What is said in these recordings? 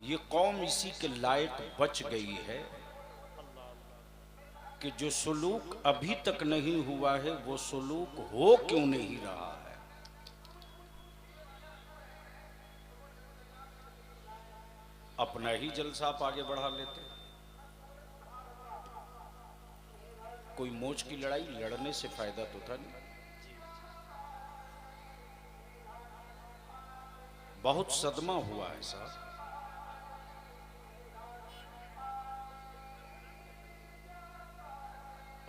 ये कौम इसी के लायक बच गई है कि जो सुलूक अभी तक नहीं हुआ है वो सुलूक हो क्यों नहीं रहा है। अपना ही जलसा आप आगे बढ़ा लेते हैं। कोई मोच की लड़ाई लड़ने से फायदा तो था नहीं। बहुत सदमा हुआ है साहब।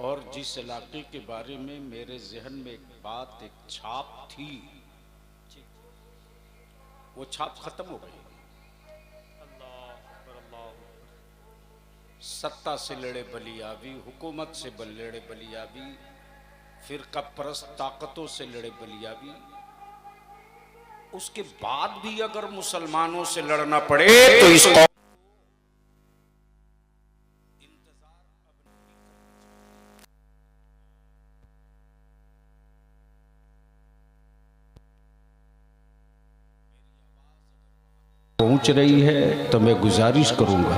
और जिस इलाके के बारे में मेरे जहन में एक बात, एक छाप थी, वो छाप खत्म हो गई। सत्ता से लड़े बलियाबी, हुकूमत से लड़े बलियाबी, फिरका परस्त ताकतों से लड़े बलियाबी, उसके बाद भी अगर मुसलमानों से लड़ना पड़े तो इसको पहुंच रही है तो मैं गुजारिश करूंगा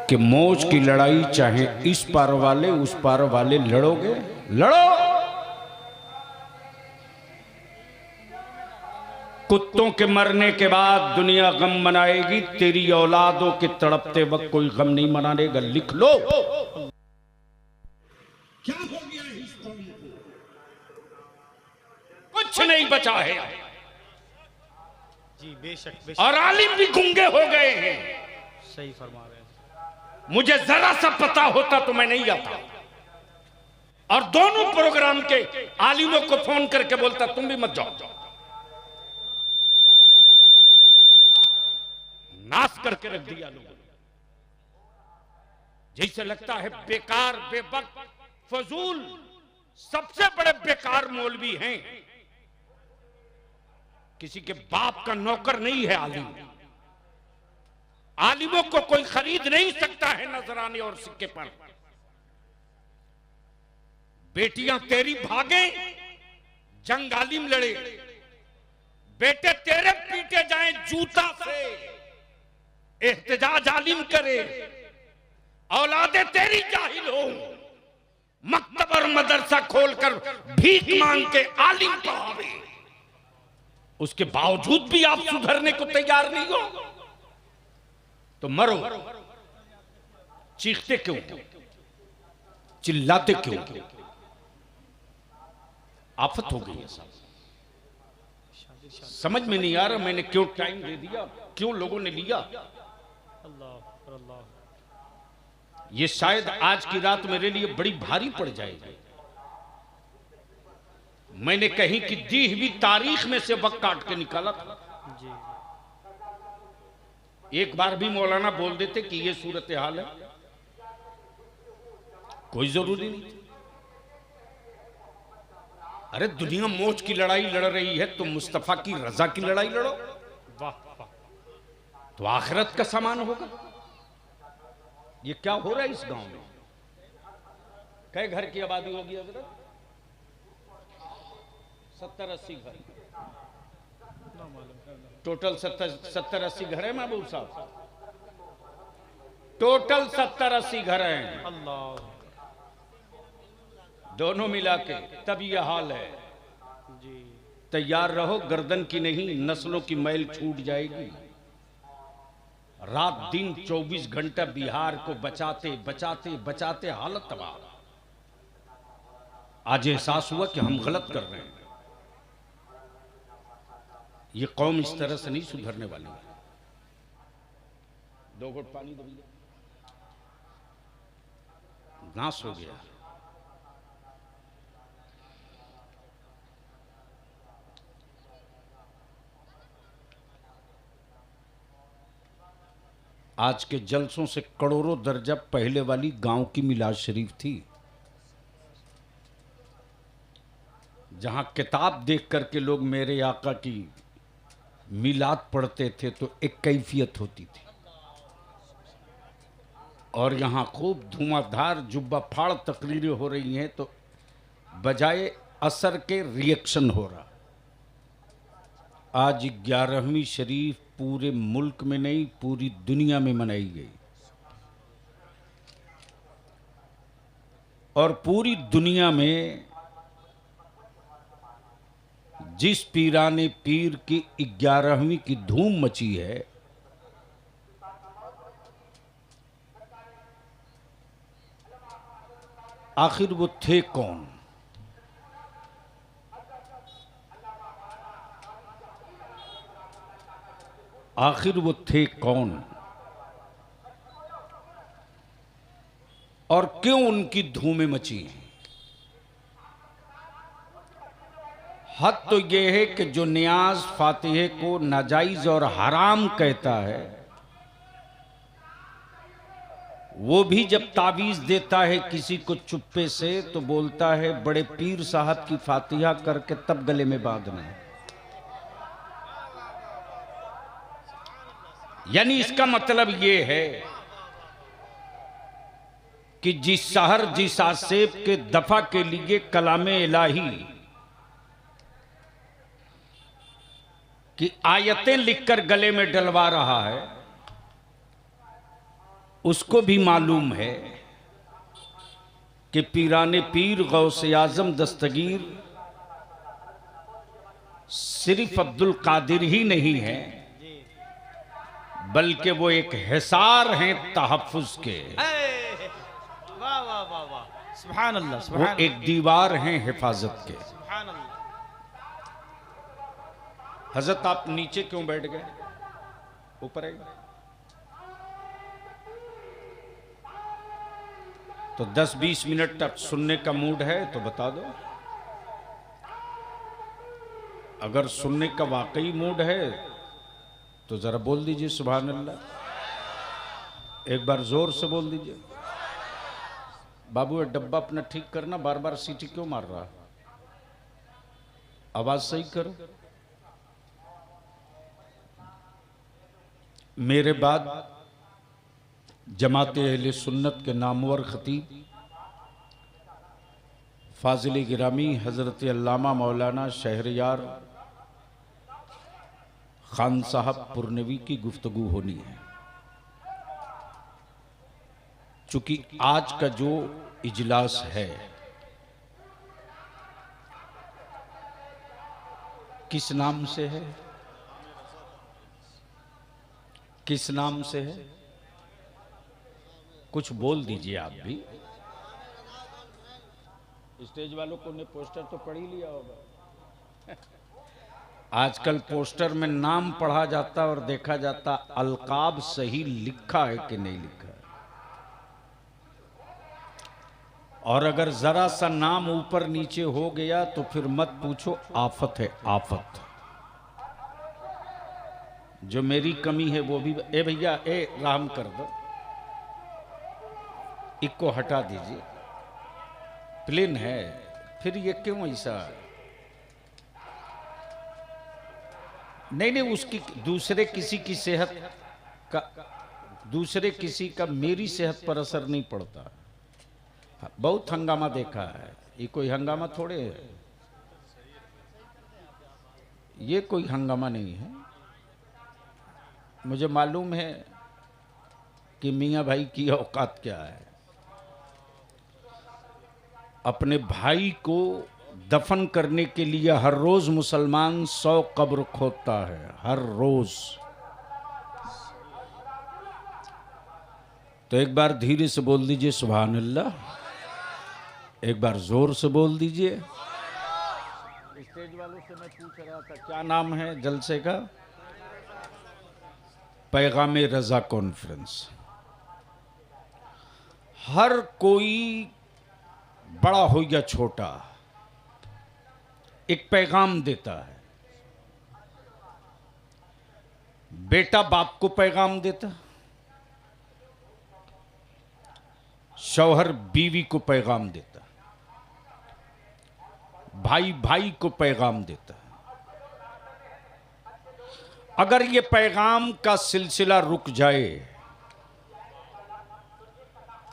कि मौज की लड़ाई चाहे इस पार वाले उस पार वाले लड़ोगे, लड़ो। कुत्तों के मरने के बाद दुनिया गम मनाएगी, तेरी औलादों के तड़पते वक्त कोई गम नहीं मनाएगा। लिख लो। क्या हो गया इस कौम को? कुछ नहीं बचा है जी। बेशक और आलिम भी गूंगे हो गए हैं। सही फरमा रहे हैं। मुझे जरा सा पता होता तो मैं नहीं आता और दोनों प्रोग्राम के आलिमों को फोन करके बोलता तुम भी मत जाओ। नाश करके रख दिया लोगों ने। जैसे लगता है बेकार, बेवक्त, फजूल, सबसे बड़े बेकार मौलवी हैं। किसी के बाप का नौकर नहीं है आलिम। आलिमों को कोई खरीद नहीं सकता है नजराने और सिक्के पर। बेटियां तेरी भागे, जंग आलिम लड़े। बेटे तेरे पीटे जाएं जूता से, एहतजाज आलिम करे। औलादे तेरी जाहिल हो, मकतब और मदरसा खोलकर भीख मांग के आलिम पढ़ावे। उसके बावजूद भी आप सुधरने को तैयार नहीं हो तो मरो। चीखते क्यों, चिल्लाते क्यों? आफत हो गई है साहब। समझ में नहीं आ रहा मैंने क्यों टाइम दे दिया, क्यों लोगों ने लिया। ये शायद आज की रात मेरे लिए बड़ी भारी पड़ जाएगी। मैंने कहीं की दी हुई तारीख में से वक्त काट के निकाला था। जी। एक बार भी मौलाना बोल देते कि ये सूरत हाल है, कोई जरूरी नहीं। अरे दुनिया मौज की लड़ाई लड़ रही है तो मुस्तफा की रजा की लड़ाई लड़ो। वाह वाह। तो आखिरत का सामान होगा। ये क्या हो रहा है इस गांव में? कई घर की आबादी होगी हजरत? 70-80 घर। टोटल 70-80 घर है महबूब साहब। टोटल 70-80 घर हैं। अल्लाह। दोनों मिला के तब यह हाल है। जी। तैयार रहो, गर्दन की नहीं नस्लों की मैल छूट जाएगी। रात दिन 24 घंटा बिहार को बचाते बचाते बचाते हालत तबाह। आज एहसास हुआ कि हम गलत कर रहे हैं। ये कौम इस तरह से नहीं सुधरने वाली है। 2 घुट पानी दो भैया। नाश हो गया। आज के जलसों से करोड़ों दर्जा पहले वाली गांव की मिलाद शरीफ थी, जहां किताब देख करके लोग मेरे आका की मिलाद पढ़ते थे तो एक कैफियत होती थी। और यहां खूब धुआंधार जुब्बा फाड़ तकरीरें हो रही हैं तो बजाय असर के रिएक्शन हो रहा। आज 11वीं शरीफ पूरे मुल्क में नहीं पूरी दुनिया में मनाई गई और पूरी दुनिया में जिस पीराने पीर की 11वीं की धूम मची है, आखिर वो थे कौन? आखिर वो थे कौन और क्यों उनकी धूमें मची हैं? हद तो यह है कि जो नियाज फातिहे को नाजायज और हराम कहता है, वो भी जब तावीज देता है किसी को चुप्पे से तो बोलता है बड़े पीर साहब की फातिहा करके तब गले में बांधना है। यानी इसका मतलब ये है कि जिस शहर जिस आसेब के दफा के लिए कलामे इलाही की आयतें लिखकर गले में डलवा रहा है, उसको भी मालूम है कि पीराने पीर गौसे आजम दस्तगीर सिर्फ अब्दुल कादिर ही नहीं है, बल्कि वो एक हिसार हैं तहफ्फुज के। वाह वाह वाह वाह, सुभान अल्लाह, वो सुभान एक दीवार हैं हिफाजत के। सुभान अल्लाह। हजरत आप नीचे क्यों बैठ गए? ऊपर आइए। तो 10-20 मिनट अब सुनने का मूड है तो बता दो। अगर सुनने का वाकई मूड है तो जरा बोल दीजिए सुभान अल्लाह। एक बार जोर से बोल दीजिए। बाबू ये डब्बा अपना ठीक करना, बार बार सीटी क्यों मार रहा? आवाज सही करो। मेरे बाद जमात अहले सुन्नत के नामवर खतीब फाजिल गिरामी हजरत अल्लामा मौलाना शहरयार खान साहब पुरनवी की गुफ्तगू होनी है। चूंकि आज का जो इजलास है किस नाम से है? किस नाम से है? कुछ बोल दीजिए आप भी। स्टेज वालों को ने पोस्टर तो पढ़ ही लिया होगा। आजकल पोस्टर में नाम पढ़ा जाता और देखा जाता अलकाब सही लिखा है कि नहीं लिखा है। और अगर जरा सा नाम ऊपर नीचे हो गया तो फिर मत पूछो, आफत है आफत। जो मेरी कमी है वो भी ए भैया ए राम कर दो, इको हटा दीजिए, प्लेन है। फिर ये क्यों ऐसा? नहीं नहीं, उसकी दूसरे किसी की सेहत का, दूसरे किसी का मेरी सेहत पर असर नहीं पड़ता। बहुत हंगामा देखा है, ये कोई हंगामा थोड़े है, ये कोई हंगामा नहीं है। मुझे मालूम है कि मियाँ भाई की औकात क्या है। अपने भाई को दफन करने के लिए हर रोज मुसलमान 100 कब्र खोदता है, हर रोज। तो एक बार धीरे से बोल दीजिए सुभान अल्लाह, एक बार जोर से बोल दीजिए। स्टेज वालों से मैं पूछ रहा था क्या नाम है जलसे का? पैगामे रजा कॉन्फ्रेंस। हर कोई बड़ा हो या छोटा एक पैगाम देता है। बेटा बाप को पैगाम देता, शौहर बीवी को पैगाम देता, भाई भाई को पैगाम देता। अगर ये पैगाम का सिलसिला रुक जाए,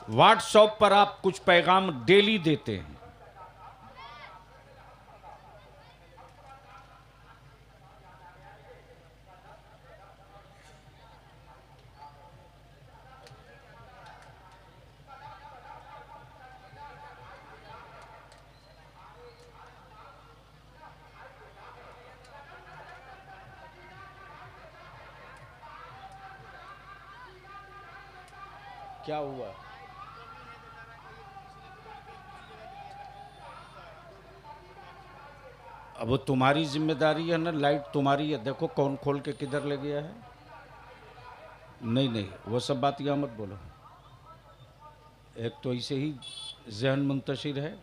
व्हाट्सएप पर आप कुछ पैगाम डेली देते हैं, क्या हुआ? अब वो तुम्हारी जिम्मेदारी है ना, लाइट तुम्हारी है। देखो कौन खोल के किधर ले गया है। नहीं नहीं, वो सब बात यहाँ मत बोलो। एक तो ऐसे ही जहन मुंतशिर है।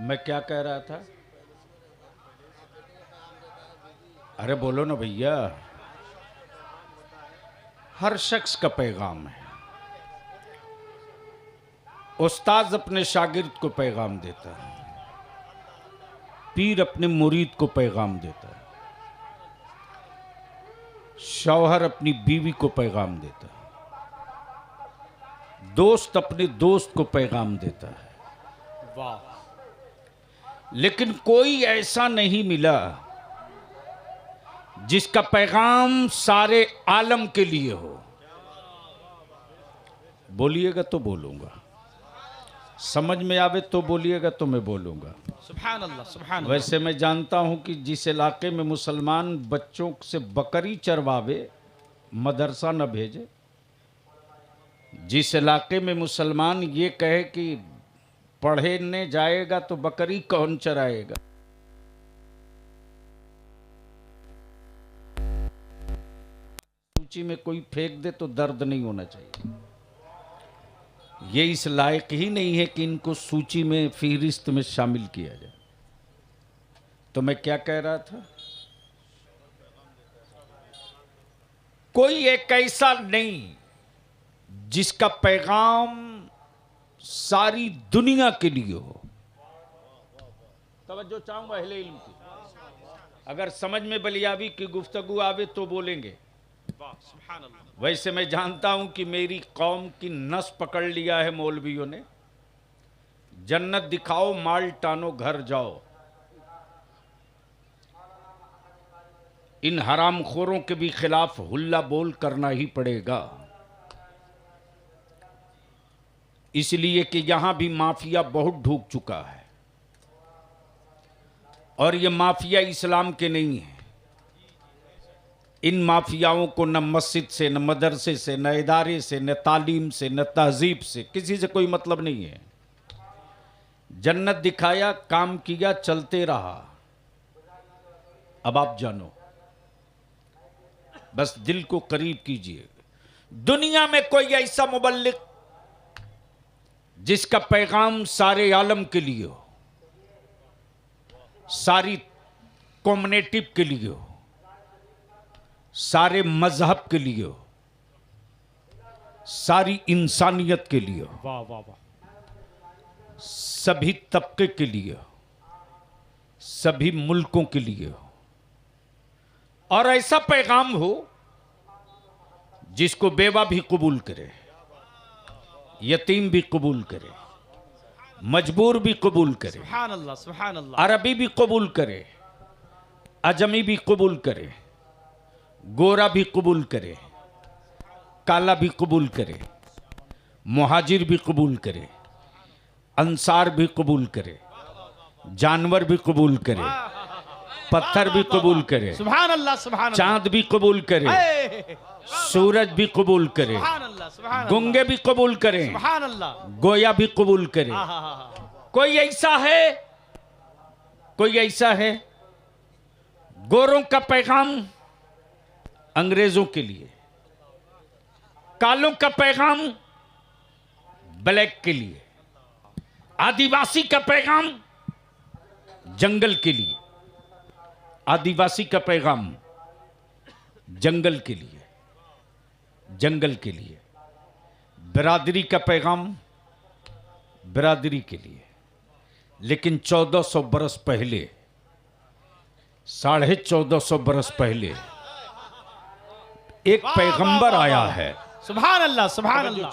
मैं क्या कह रहा था? अरे बोलो ना भैया। हर शख्स का पैगाम है। उस्ताद अपने शागिर्द को पैगाम देता है, पीर अपने मुरीद को पैगाम देता है, शौहर अपनी बीवी को पैगाम देता है, दोस्त अपने दोस्त को पैगाम देता है। वाह। लेकिन कोई ऐसा नहीं मिला जिसका पैगाम सारे आलम के लिए हो। बोलिएगा तो बोलूंगा, समझ में आवे तो बोलिएगा तो मैं बोलूंगा। सुभान अल्लाह, सुभान अल्लाह। वैसे मैं जानता हूं कि जिस इलाके में मुसलमान बच्चों से बकरी चरवावे, मदरसा न भेजे, जिस इलाके में मुसलमान ये कहे कि पढ़ने जाएगा तो बकरी कौन चराएगा, सूची में कोई फेंक दे तो दर्द नहीं होना चाहिए। ये इस लायक ही नहीं है कि इनको सूची में, फहरिस्त में शामिल किया जाए। तो मैं क्या कह रहा था? कोई एक ऐसा नहीं जिसका पैगाम सारी दुनिया के लिए हो। तवज्जो चाहूंगा अहले इल्म की। अगर समझ में बलियावी की गुफ्तगू आवे तो बोलेंगे। सुभान अल्लाह। वैसे मैं जानता हूं कि मेरी कौम की नस पकड़ लिया है मौलवियों ने। जन्नत दिखाओ, माल टानो, घर जाओ। इन हरामखोरों के भी खिलाफ हुल्ला बोल करना ही पड़ेगा, इसलिए कि यहां भी माफिया बहुत ढूक चुका है। और ये माफिया इस्लाम के नहीं है। इन माफियाओं को न मस्जिद से, न मदरसे से, न इदारे से, न तालीम से, न तहजीब से, किसी से कोई मतलब नहीं है। जन्नत दिखाया, काम किया, चलते रहा। अब आप जानो, बस दिल को करीब कीजिए। दुनिया में कोई ऐसा मुबल्लिग जिसका पैगाम सारे आलम के लिए हो, सारी कम्युनिटी के लिए हो, सारे मजहब के लिए हो, सारी इंसानियत के लिए हो, वाह वाह वाह। सभी तबके के लिए हो, सभी मुल्कों के लिए हो। और ऐसा पैगाम हो जिसको बेवा भी कबूल करे, यतीम भी कबूल करे, मजबूर भी कबूल करे, सुभान अल्लाह, सुभान अल्लाह। अरबी भी कबूल करे, अजमी भी कबूल करे, गोरा भी कबूल करे, काला भी कबूल करे, मुहाजिर भी कबूल करे, अंसार भी कबूल करे, जानवर भी कबूल करे, पत्थर भी कबूल करे, सुभान अल्लाह, सुभान अल्लाह। चांद भी कबूल करे, हे, सूरज भी कबूल करे, सुभान अल्लाह, सुभान अल्लाह। गुंगे भी कबूल करे, सुभान अल्लाह। गोया भी कबूल करे। हाँ, हाँ, हाँ। कोई ऐसा है, कोई ऐसा है? गोरों का पैगाम अंग्रेजों के लिए, कालों का पैगाम ब्लैक के लिए, आदिवासी का पैगाम जंगल के लिए, आदिवासी का पैगाम जंगल के लिए, जंगल के लिए, बिरादरी का पैगाम बिरादरी के लिए। लेकिन 1400 बरस पहले, 1450 बरस पहले एक पैगंबर आया है। सुभान अल्लाह, सुभान अल्लाह।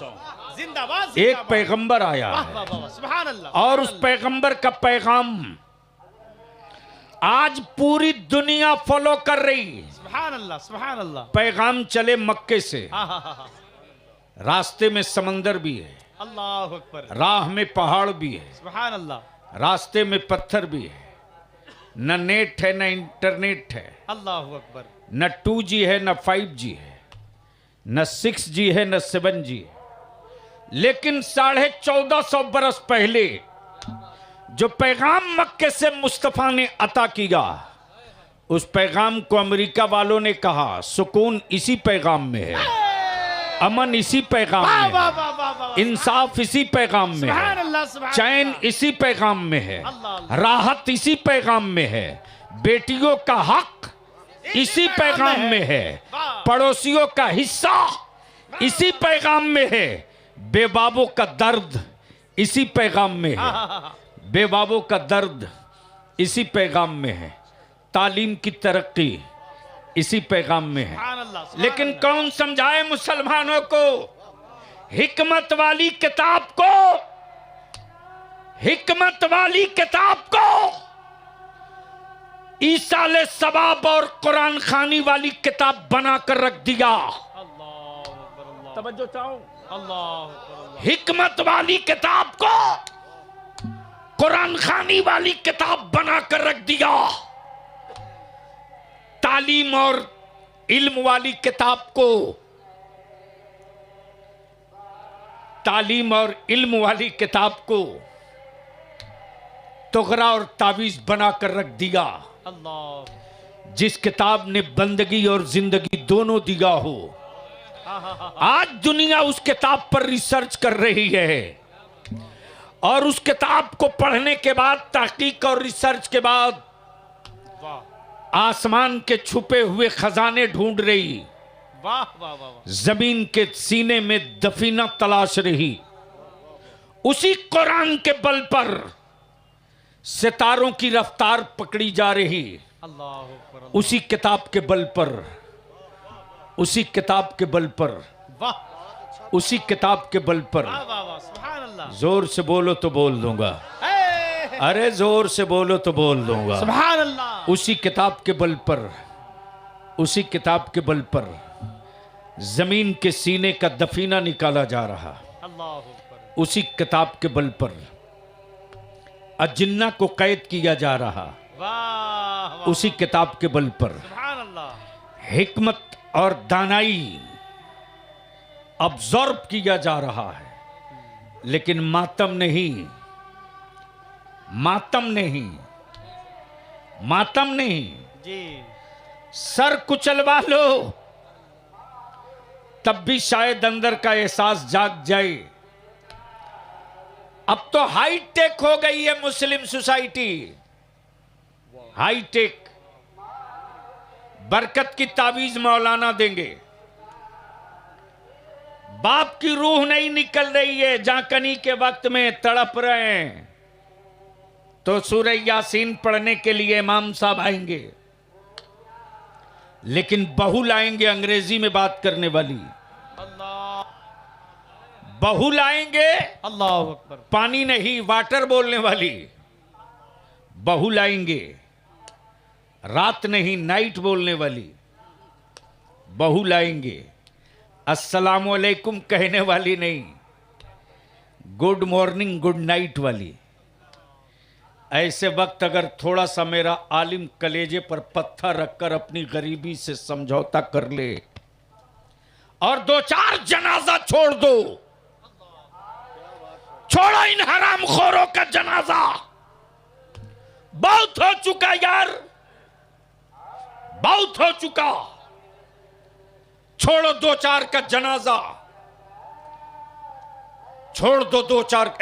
जिंदाबाद, एक पैगंबर आया वाह है वाह वाह, सुभान अल्लाह। और उस पैगंबर का पैगाम आज पूरी दुनिया फॉलो कर रही है। सुभान अल्लाह, सुभान अल्लाह। पैगाम चले मक्के से, हाँ हाँ हाँ हाँ। रास्ते में समंदर भी है, अल्लाह अकबर। राह में पहाड़ भी है, सुभान अल्लाह, रास्ते में पत्थर भी है। न नेट है, न इंटरनेट है, अल्लाह अकबर। न 2G है, न 5G है, न 6G है, न 7G है। लेकिन 1450 बरस पहले जो पैगाम मक्के से मुस्तफा ने अता किया, उस पैगाम को अमेरिका वालों ने कहा सुकून इसी पैगाम में है, अमन इसी पैगाम में है, इंसाफ इसी पैगाम में है, चैन इसी पैगाम में है, राहत इसी पैगाम में है, बेटियों का हक इसी पैगाम में है, पड़ोसियों का हिस्सा इसी पैगाम में है, बेबाबों का दर्द इसी पैगाम में है, बेबाबों का दर्द इसी पैगाम में है, तालीम की तरक्की इसी पैगाम में है। लेकिन कौन समझाए मुसलमानों को हिकमत वाली किताब को, हिकमत वाली किताब को ईसाले सवाब और कुरान खानी वाली किताब बनाकर रख दिया। तवज्जो चाहो, हिकमत वाली किताब को कुरान खानी वाली किताब बनाकर रख दिया, तालीम और इल्म वाली किताब को, तालीम और इल्म वाली किताब को तुगरा और तावीज बनाकर रख दिया। जिस किताब ने बंदगी और जिंदगी दोनों दिया हो, आज दुनिया उस किताब पर रिसर्च कर रही है और उस किताब को पढ़ने के बाद, तहकीक और रिसर्च के बाद आसमान के छुपे हुए खजाने ढूंढ रही, वाह वाह वाह, जमीन के सीने में दफीना तलाश रही। उसी कुरान के बल पर सितारों की रफ्तार पकड़ी जा रही, उसी किताब के बल पर, उसी किताब के बल पर, उसी किताब के बल पर। जोर से बोलो तो बोल दूंगा, अरे जोर से बोलो तो बोल दूंगा। सुभान अल्लाह। उसी किताब के बल पर, उसी किताब के बल पर जमीन के सीने का दफीना निकाला जा रहा, उसी किताब के बल पर अजिन्ना को कैद किया जा रहा, उसी किताब के बल पर हिकमत और दानाई ऑब्जर्व किया जा रहा है। लेकिन मातम नहीं, मातम नहीं, मातम नहीं जी, सर कुचलवा लो तब भी शायद अंदर का एहसास जाग जाए। अब तो हाई टेक हो गई है मुस्लिम सोसाइटी, हाई टेक। बरकत की तावीज मौलाना देंगे, बाप की रूह नहीं निकल रही है, जाकनी के वक्त में तड़प रहे हैं तो सूरह यासीन पढ़ने के लिए इमाम साहब आएंगे, लेकिन बहू लाएंगे अंग्रेजी में बात करने वाली, बहू लाएंगे अल्लाह अकबर, पानी नहीं वाटर बोलने वाली बहू लाएंगे, रात नहीं नाइट बोलने वाली बहू लाएंगे, अस्सलामु अलैकुम कहने वाली नहीं, गुड मॉर्निंग गुड नाइट वाली। ऐसे वक्त अगर थोड़ा सा मेरा आलिम कलेजे पर पत्थर रखकर अपनी गरीबी से समझौता कर ले और दो चार जनाजा छोड़ दो, छोड़ो इन हराम खोरों का जनाजा, बहुत हो चुका यार, बहुत हो चुका, छोड़ो दो चार का जनाजा, छोड़ दो दो चार।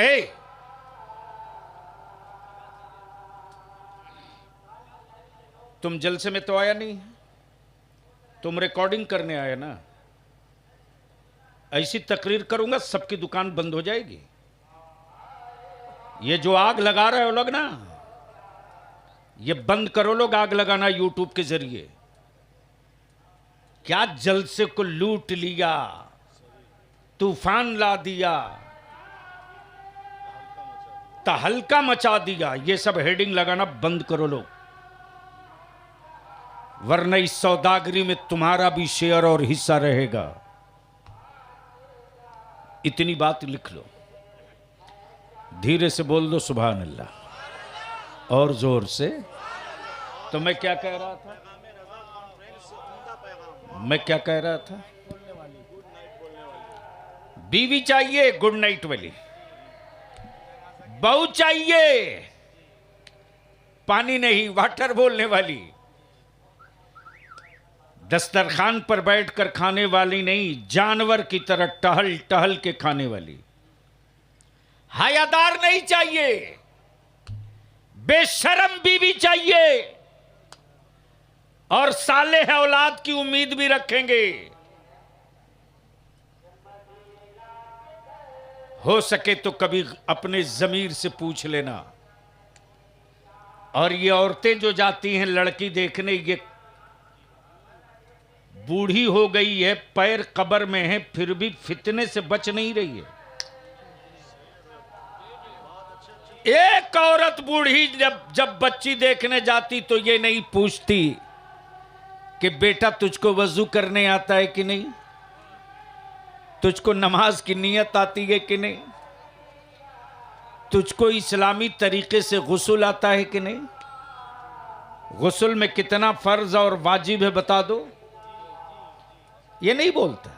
तुम जलसे में तो आया नहीं, तुम रिकॉर्डिंग करने आए ना। ऐसी तकरीर करूंगा सबकी दुकान बंद हो जाएगी। ये जो आग लगा रहे हो लोग ना, ये बंद करो लोग आग लगाना यूट्यूब के जरिए। क्या जलसे को लूट लिया, तूफान ला दिया, तहलका मचा दिया, ये सब हेडिंग लगाना बंद करो लोग, वरना इस सौदागरी में तुम्हारा भी शेयर और हिस्सा रहेगा। इतनी बात लिख लो, धीरे से बोल दो सुभान अल्लाह, और जोर से। तो मैं क्या कह रहा था, मैं क्या कह रहा था, बीवी चाहिए गुड नाइट वाली, बहू चाहिए पानी नहीं वाटर बोलने वाली, दस्तरखान पर बैठकर खाने वाली नहीं, जानवर की तरह टहल टहल के खाने वाली। हयादार नहीं चाहिए, बेशरम बीवी चाहिए, और सालेह औलाद की उम्मीद भी रखेंगे। हो सके तो कभी अपने जमीर से पूछ लेना। और ये औरतें जो जाती हैं लड़की देखने, ये बूढ़ी हो गई है, पैर कब्र में है, फिर भी फितने से बच नहीं रही है। एक औरत बूढ़ी जब बच्ची देखने जाती तो ये नहीं पूछती कि बेटा तुझको वजू करने आता है कि नहीं, तुझको नमाज की नियत आती है कि नहीं, तुझको इस्लामी तरीके से गुस्ल आता है कि नहीं, गुस्ल में कितना फर्ज और वाजिब है बता दो। ये नहीं बोलता।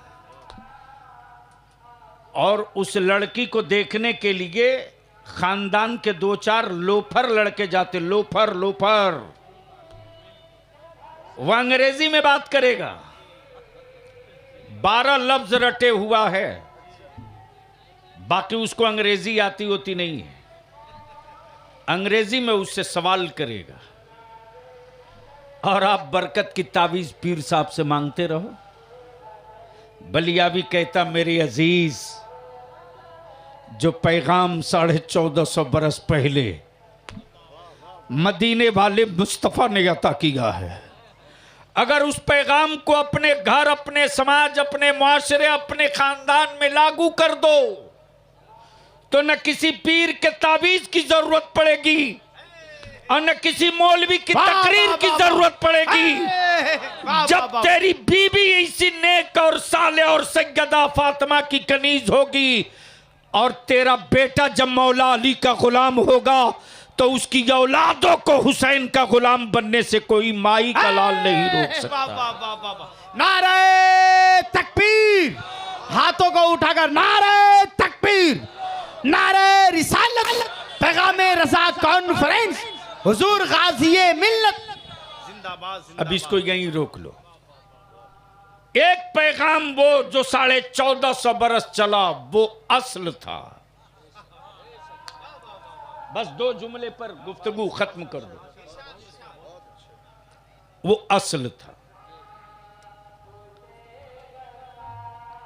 और उस लड़की को देखने के लिए खानदान के 2-4 लोफर लड़के जाते, लोफर लोफर। वह अंग्रेजी में बात करेगा, 12 लफ्ज रटे हुआ है, बाकी उसको अंग्रेजी आती होती नहीं है। अंग्रेजी में उससे सवाल करेगा और आप बरकत की तावीज पीर साहब से मांगते रहो। बलियावी कहता मेरे अजीज, जो पैगाम 1450 बरस पहले मदीने वाले मुस्तफा ने अता किया है, अगर उस पैगाम को अपने घर, अपने समाज, अपने मुआशरे, अपने खानदान में लागू कर दो तो न किसी पीर के तावीज की जरूरत पड़ेगी और न किसी मौलवी की तकरीर की जरूरत पड़ेगी। जब तेरी बीबी इसी नेक और साले और सैयदा फातिमा की कनीज होगी और तेरा बेटा जब मौला अली का गुलाम होगा तो उसकी औलादों को हुसैन का गुलाम बनने से कोई माई का लाल नहीं रोक सकता। नारे तकबीर, हाथों को उठाकर नारे तकबीर, नारे रिसालत, पैगामे रज़ा कॉन्फ्रेंस, हुजूर गाज़िए मिल्लत जिंदाबाद। अब इसको यहीं रोक लो। एक पैगाम वो जो 1450 बरस चला वो असल था। बस 2 जुमले पर गुफ्तगू खत्म कर दो। वो असल था।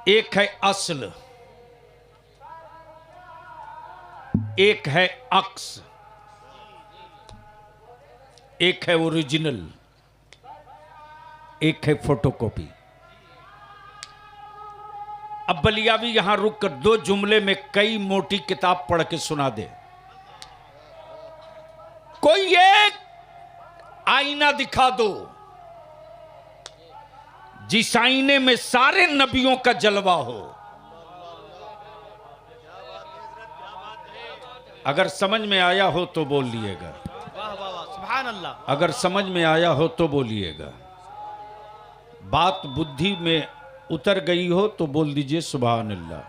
एक है असल, एक है अक्स, एक है ओरिजिनल, एक है फोटोकॉपी। अब बलियावी यहां रुक कर 2 जुमले में कई मोटी किताब पढ़ के सुना दे। कोई एक आईना दिखा दो जिस आईने में सारे नबियों का जलवा हो। अगर समझ में आया हो तो बोलिएगा, वाह वाह वाह, सुभान अल्लाह। अगर समझ में आया हो तो बोलिएगा, बात बुद्धि में उतर गई हो तो बोल दीजिए सुभान अल्लाह।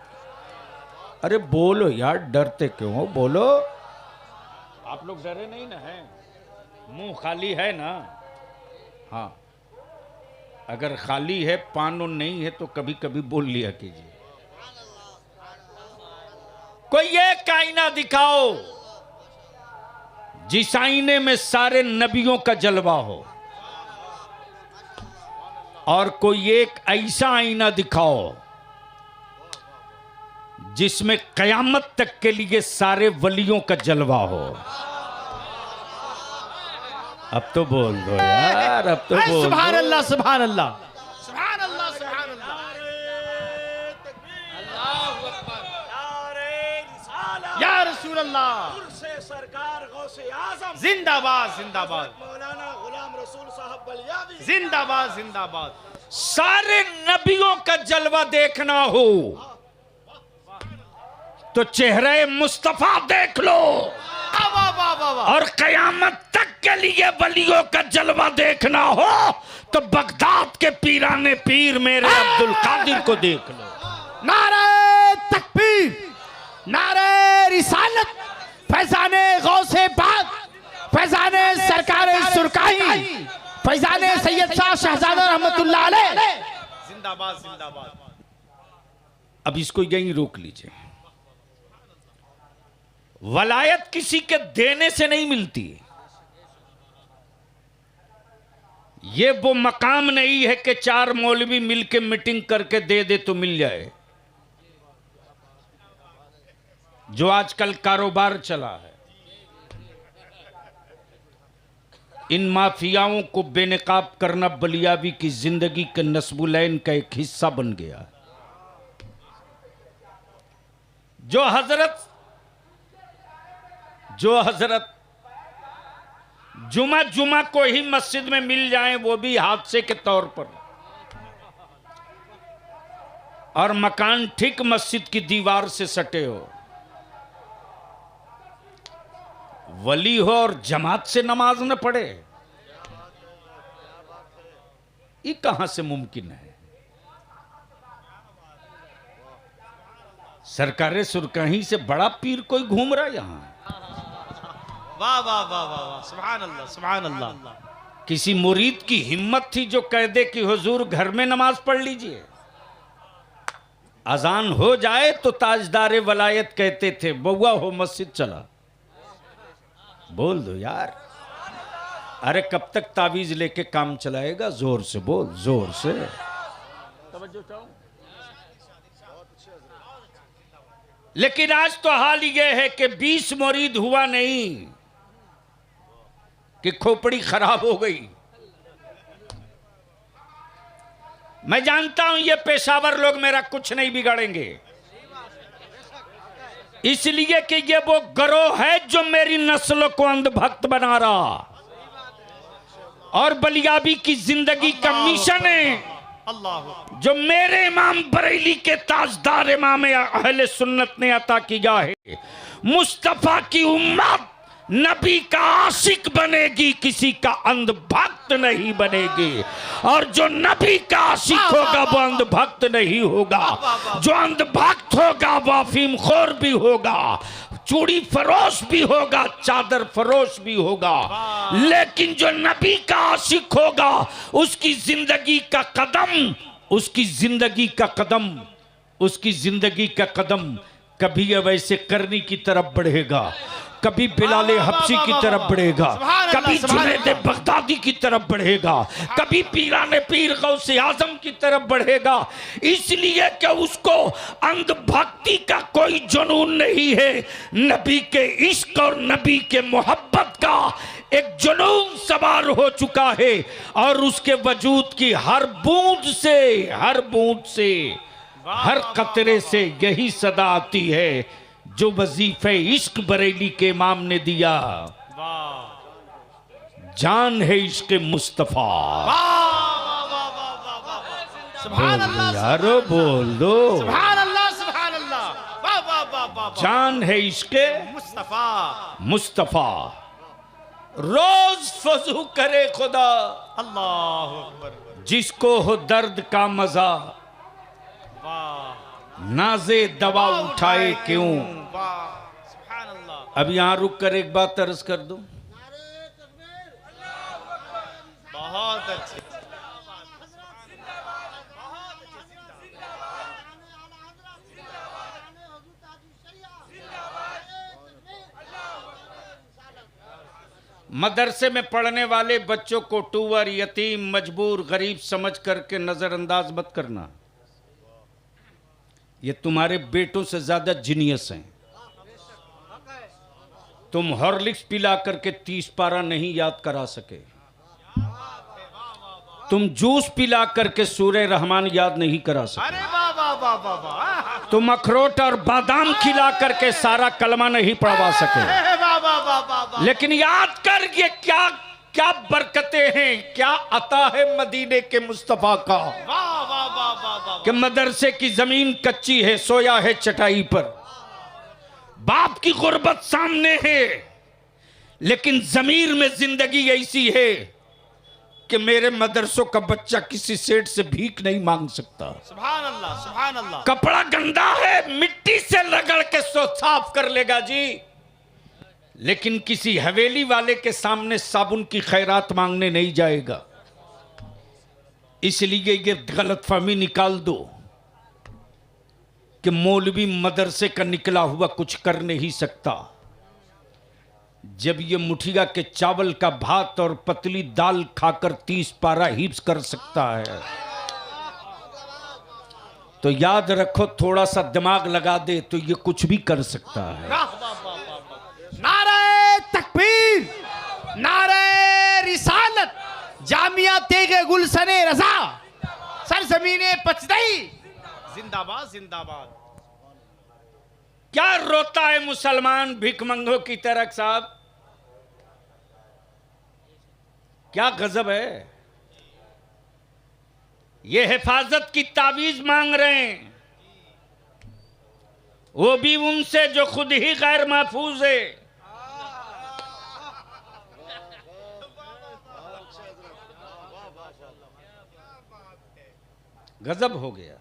अरे बोलो यार, डरते क्यों हो, बोलो। आप लोग डरे नहीं ना हैं, मुंह खाली है ना? हाँ, अगर खाली है, पान नहीं है तो कभी कभी बोल लिया कीजिए। कोई एक आईना दिखाओ जिस आईने में सारे नबियों का जलवा हो, और कोई एक ऐसा आईना दिखाओ जिसमें कयामत तक के लिए सारे वलियों का जलवा हो। अब तो बोल दो यार, अब तो बोल दो। सुभान अल्लाह, सुभान अल्लाह, सुभान अल्लाह, सुभान अल्लाह। या रसूल अल्लाह, सरकार गौसे आजम जिंदाबाद जिंदाबाद, मौलाना गुलाम रसूल साहब बलियावी जिंदाबाद जिंदाबाद। सारे नबियों का जलवा देखना हो तो चेहरे मुस्तफा देख लो, वाह वाह वाह वाह वाह। और कयामत तक के लिए वलियों का जलवा देखना हो तो बगदाद के पीराने पीर मेरे अब्दुल कादिर को देख लो। नारे नारे रिसालत, फैजाने गौसे पाक, फैजाने सरकार सुरकाई, फैजाने सैयद शाह शहजादा रहमतुल्लाह अलैह। जिंदाबाद जिंदाबाद। अब इसको यहीं रोक लीजिए। वलायत किसी के देने से नहीं मिलती। ये वो मकाम नहीं है कि 4 मौलवी मिलके मीटिंग करके दे दे तो मिल जाए, जो आजकल कारोबार चला है। इन माफियाओं को बेनकाब करना बलियावी की जिंदगी के नस्बुलैन का एक हिस्सा बन गया। जो हजरत जुमा को ही मस्जिद में मिल जाएं, वो भी हादसे के तौर पर, और मकान ठीक मस्जिद की दीवार से सटे हो, वली हो और जमात से नमाज न पढ़े, ये कहां से मुमकिन है? सरकारे सुरकहीं से बड़ा पीर कोई घूम रहा यहां? वाह वाह वाह वाह वाह, सुभान अल्लाह सुभान अल्लाह। किसी मुरीद की हिम्मत थी जो कह दे कि हुजूर घर में नमाज पढ़ लीजिए। अजान हो जाए तो ताजदारे वलायत कहते थे, बउआ हो मस्जिद चला। बोल दो यार, अरे कब तक तावीज लेके काम चलाएगा? जोर से बोल, जोर से। लेकिन आज तो हाल यह है कि 20 मुरीद हुआ नहीं कि खोपड़ी खराब हो गई। मैं जानता हूं ये पेशावर लोग मेरा कुछ नहीं बिगाड़ेंगे, इसलिए कि ये वो गिरोह है जो मेरी नस्ल को अंधभक्त बना रहा, और बलियाबी की जिंदगी का मिशन है अल्लाह जो मेरे इमाम बरेली के ताजदार इमाम अहले सुन्नत ने अता किया है। मुस्तफा की उम्मत नबी का आशिक बनेगी, किसी का अंधभक्त नहीं बनेगी। और जो नबी का आशिक होगा वो अंधभक्त नहीं होगा, जो अंधभक्त होगा वो अफीम खोर भी होगा, चूड़ी फरोश भी होगा, चादर फरोश भी होगा। लेकिन जो नबी का आशिक होगा उसकी जिंदगी का कदम, उसकी जिंदगी का कदम, उसकी जिंदगी का कदम कभी अवैसे करनी की तरफ बढ़ेगा, कभी बिलाल हबशी की तरफ बढ़ेगा, कभी जुनैद बगदादी की तरफ बढ़ेगा, कभी पीराने पीर गौसे आजम की तरफ बढ़ेगा। इसलिए कि उसको अंधभक्ति का कोई जुनून नहीं है, नबी के इश्क और नबी के मोहब्बत का एक जुनून सवार हो चुका है। और उसके वजूद की हर बूंद से, हर बूंद से, हर कतरे से यही सदा आती है जो वजीफे इश्क बरेली के इमाम ने दिया। जान है इश्क मुस्तफा। सुभान अल्लाह यारो बोल दो, सुभान अल्लाह सुभान अल्लाह। वाह वाह वाह वाह। जान है इश्क मुस्तफा मुस्तफा। रोज फजू करे खुदा अल्लाह अकबर। जिसको हो दर्द का मजा, वाह नाजे दवा उठाए क्यों। वाह सुभान अल्लाह। अब यहां रुक कर एक बात अर्ज कर दूं। बहुत अच्छे। मदरसे में पढ़ने वाले बच्चों को टूअर, यतीम, मजबूर, गरीब समझ करके नजरअंदाज मत करना। ये तुम्हारे बेटों से ज्यादा जीनियस हैं। तुम हॉर्लिक्स पिला करके 30 पारा नहीं याद करा सके, तुम जूस पिला करके सूरे रहमान याद नहीं करा सके, अरे वाह वाह वाह वाह वाह। तुम अखरोट और बादाम खिला करके सारा कलमा नहीं पढ़वा सके। वाह वाह वाह वाह। लेकिन याद कर ये क्या क्या बरकतें हैं, क्या अता है मदीने के मुस्तफा का। वाह वाह वाह वाह वाह। कि मदरसे की जमीन कच्ची है, सोया है चटाई पर, बाप की गुर्बत सामने है, लेकिन जमीर में जिंदगी ऐसी है कि मेरे मदरसों का बच्चा किसी सेठ से भीख नहीं मांग सकता। सुभान अल्लाह सुभान अल्लाह। कपड़ा गंदा है, मिट्टी मिट्टी से रगड़ के साफ कर लेगा जी, लेकिन किसी हवेली वाले के सामने साबुन की खैरात मांगने नहीं जाएगा। इसलिए ये गलतफहमी निकाल दो कि मौलवी मदरसे का निकला हुआ कुछ कर नहीं सकता। जब ये मुठिया के चावल का भात और पतली दाल खाकर 30 पारा हिफ्ज कर सकता है, तो याद रखो थोड़ा सा दिमाग लगा दे तो ये कुछ भी कर सकता है। नारे तकबीर, नारे रिसालत, जामिया तेगे गुलशने रजा, सरजमीने पचदई, जिंदाबाद जिंदाबाद। क्या रोता है मुसलमान भिखमंगों की तरह साहब? क्या गजब है। ये हिफाजत की तावीज मांग रहे हैं, वो भी उनसे जो खुद ही गैर महफूज है। गजब हो गया।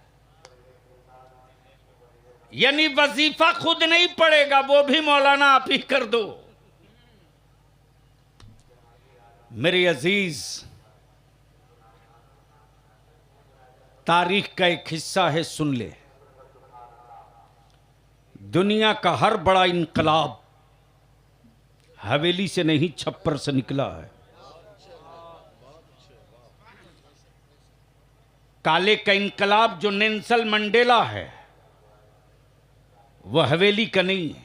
यानी वजीफा खुद नहीं पड़ेगा, वो भी मौलाना आप ही कर दो। मेरे अजीज, तारीख का एक हिस्सा है, सुन ले। दुनिया का हर बड़ा इनकलाब हवेली से नहीं छप्पर से निकला है। काले का इनकलाब जो नेल्सन मंडेला है वह हवेली का नहीं है,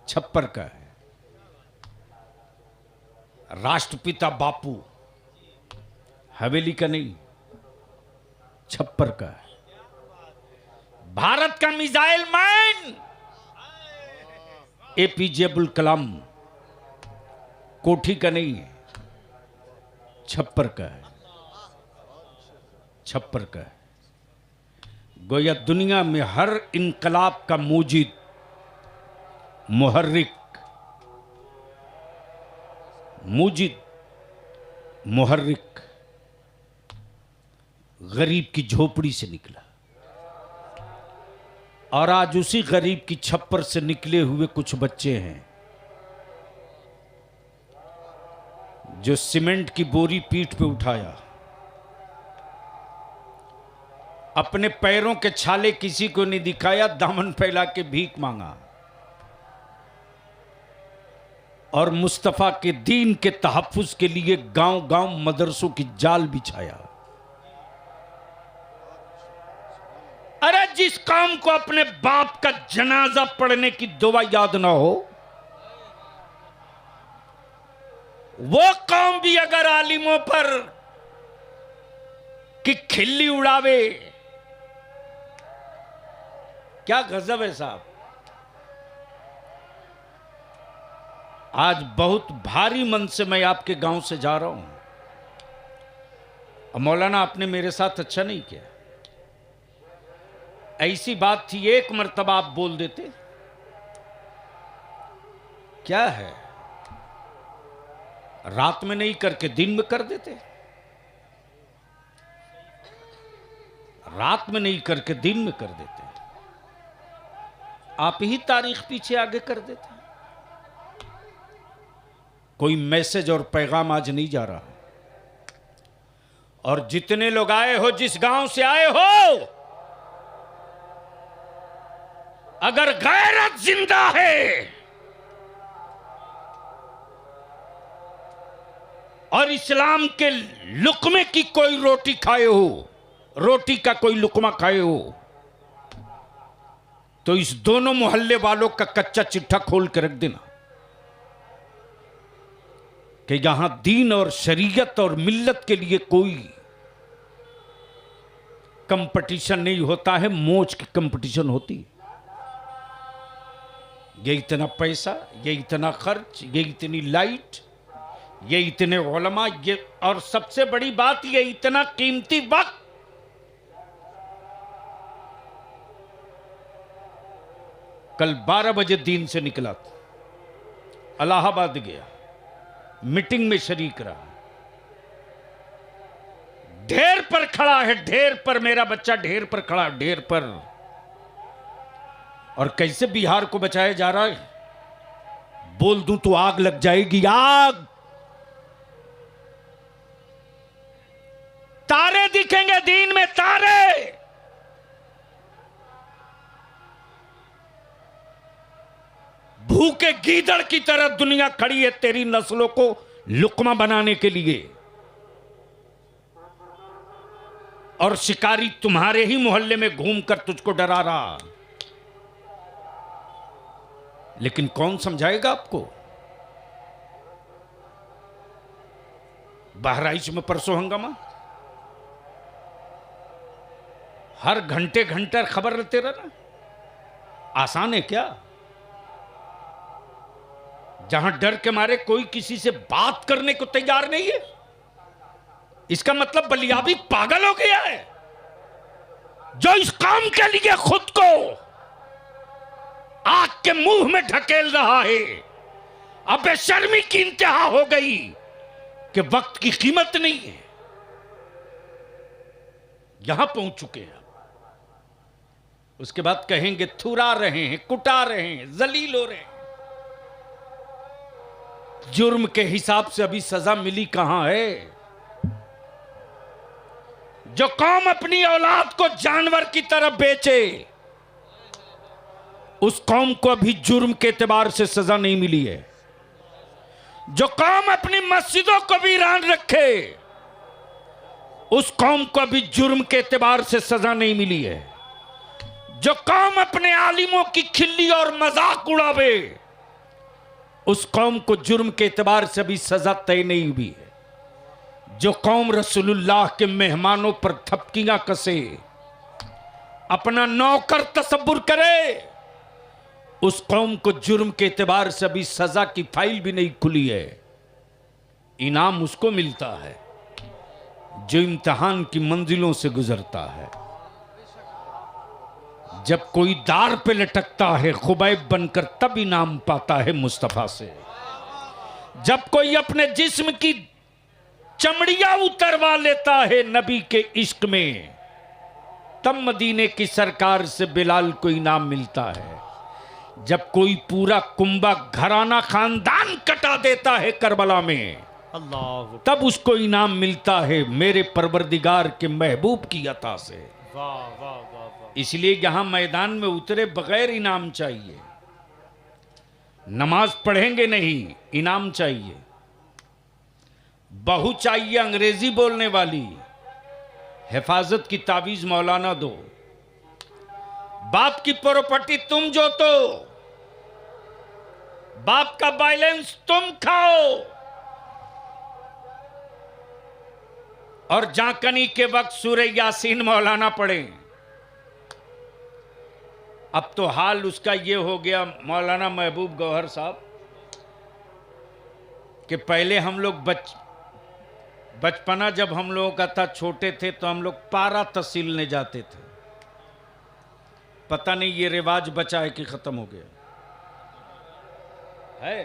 छप्पर का है। राष्ट्रपिता बापू हवेली का नहीं, छप्पर का है। भारत का missile man APJ Abdul Kalam कोठी का नहीं है, छप्पर का है, छप्पर का है। गोया दुनिया में हर इनकलाब का मूजिद, मुहर्रिक, मूजिद, मुहर्रिक गरीब की झोपड़ी से निकला, और आज उसी गरीब की छप्पर से निकले हुए कुछ बच्चे हैं जो सीमेंट की बोरी पीठ पे उठाया, अपने पैरों के छाले किसी को नहीं दिखाया, दामन फैला के भीख मांगा और मुस्तफा के दीन के तहफ्फुज के लिए गांव-गांव मदरसों की जाल बिछाया। अरे जिस काम को अपने बाप का जनाजा पढ़ने की दुआ याद ना हो, वो कौम भी अगर आलिमों पर की खिल्ली उड़ावे, क्या गजब है साहब। आज बहुत भारी मन से मैं आपके गांव से जा रहा हूं, और मौलाना आपने मेरे साथ अच्छा नहीं किया। ऐसी बात थी, एक मर्तबा आप बोल देते। क्या है, रात में नहीं करके दिन में कर देते, रात में नहीं करके दिन में कर देते, आप ही तारीख पीछे आगे कर देते। कोई मैसेज और पैगाम आज नहीं जा रहा। और जितने लोग आए हो, जिस गांव से आए हो, अगर गैरत जिंदा है और इस्लाम के लुकमे की कोई रोटी खाए हो, रोटी का कोई लुकमा खाए हो, तो इस दोनों मोहल्ले वालों का कच्चा चिट्ठा खोल के रख देना कि यहां दीन और शरीयत और मिल्लत के लिए कोई कंपटीशन नहीं होता है, मौज की कंपटीशन होती है। ये इतना पैसा, ये इतना खर्च, ये इतनी लाइट, ये इतने उलमा, ये, और सबसे बड़ी बात ये इतना कीमती वक्त। कल 12 बजे दिन से निकला था, इलाहाबाद गया, मीटिंग में शरीक रहा। ढेर पर खड़ा है, ढेर पर मेरा बच्चा ढेर पर खड़ा, ढेर पर और कैसे बिहार को बचाया जा रहा है? बोल दूं तो आग लग जाएगी, आग। तारे दिखेंगे दिन में, तारे। भूखे गीदड़ की तरह दुनिया खड़ी है तेरी नस्लों को लुकमा बनाने के लिए, और शिकारी तुम्हारे ही मोहल्ले में घूमकर तुझको डरा रहा। लेकिन कौन समझाएगा आपको? बहराइच में परसों हंगामा, हर घंटे घंटे खबर लेते रहना आसान है क्या? जहां डर के मारे कोई किसी से बात करने को तैयार नहीं है, इसका मतलब बलिया भी पागल हो गया है, जो इस काम के लिए खुद को आग के मुंह में ढकेल रहा है। अब बेशर्मी की इंतहा हो गई कि वक्त की कीमत नहीं है। यहां पहुंच चुके हैं। उसके बाद कहेंगे थुरा रहे हैं, कुटा रहे हैं, जलील हो रहे हैं। जुर्म के हिसाब से अभी सजा मिली कहां है? जो कौम अपनी औलाद को जानवर की तरह बेचे, उस कौम को अभी जुर्म के एतबार से सजा नहीं मिली है। जो कौम अपनी मस्जिदों को वीरान रखे, उस कौम को अभी जुर्म के एतबार से सजा नहीं मिली है। जो कौम अपने आलिमों की खिल्ली और मजाक उड़ावे, उस कौम को जुर्म के एतबार से अभी सजा तय नहीं हुई है। जो कौम रसूलुल्लाह के मेहमानों पर थपकियां कसे, अपना नौकर तसव्वुर करे, उस कौम को जुर्म के एतबार से अभी सजा की फाइल भी नहीं खुली है। इनाम उसको मिलता है जो इम्तिहान की मंजिलों से गुजरता है। जब कोई दार पे लटकता है खुबैब बनकर, तब इनाम पाता है मुस्तफा से। जब कोई अपने जिस्म की चमड़ियां उतरवा लेता है नबी के इश्क में, तब मदीने की सरकार से बिलाल को इनाम मिलता है। जब कोई पूरा कुंबा घराना खानदान कटा देता है करबला में, अल्लाह, तब उसको इनाम मिलता है मेरे परवरदिगार के महबूब की अता से। वाह वाह वाह वाह। इसलिए यहां मैदान में उतरे बगैर इनाम चाहिए। नमाज पढ़ेंगे नहीं, इनाम चाहिए। बहू चाहिए अंग्रेजी बोलने वाली, हिफाजत की तावीज मौलाना दो। बाप की प्रॉपर्टी तुम जोतो, बाप का बैलेंस तुम खाओ, और जाकनी के वक्त सूरह यासीन मौलाना पढ़े। अब तो हाल उसका ये हो गया मौलाना महबूब गौहर साहब कि पहले हम लोग बचपना जब हम लोगों का था, छोटे थे, तो हम लोग पारा तहसीलने जाते थे। पता नहीं ये रिवाज बचा है कि खत्म हो गया है?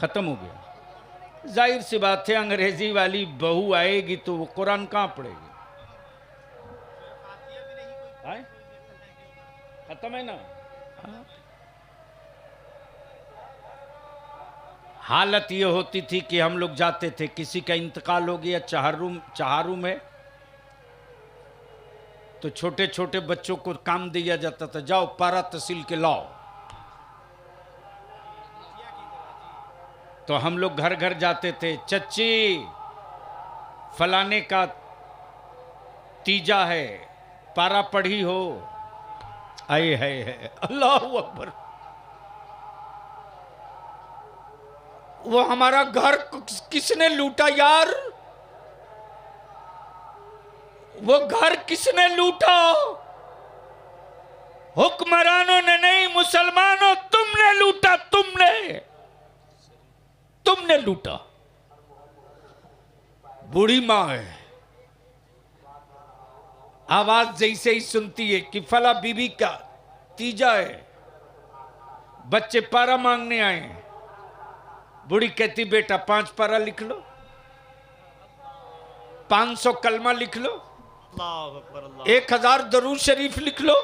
खत्म हो गया। जाहिर सी बात है, अंग्रेजी वाली बहू आएगी तो वो कुरान कहां पढ़ेगी? खत्म है ना। हालत ये होती थी कि हम लोग जाते थे, किसी का इंतकाल हो गया चहारू में, तो छोटे छोटे बच्चों को काम दिया जाता था, जाओ पारा तहसील के लाओ। तो हम लोग घर घर जाते थे, चच्ची फलाने का तीजा है, पारा पढ़ी हो? आए है, अल्लाह अकबर। वो हमारा घर किसने लूटा यार? वो घर किसने लूटा? हुक्मरानों ने नहीं, मुसलमानों तुमने लूटा, तुमने लूटा। बूढ़ी मां है, आवाज जैसे ही सुनती है कि फला बीबी का तीजा है, बच्चे पारा मांगने आए, बूढ़ी कहती बेटा 5 पारा लिख लो, 500 कलमा लिख लो, 1000 दरूद शरीफ लिख लो,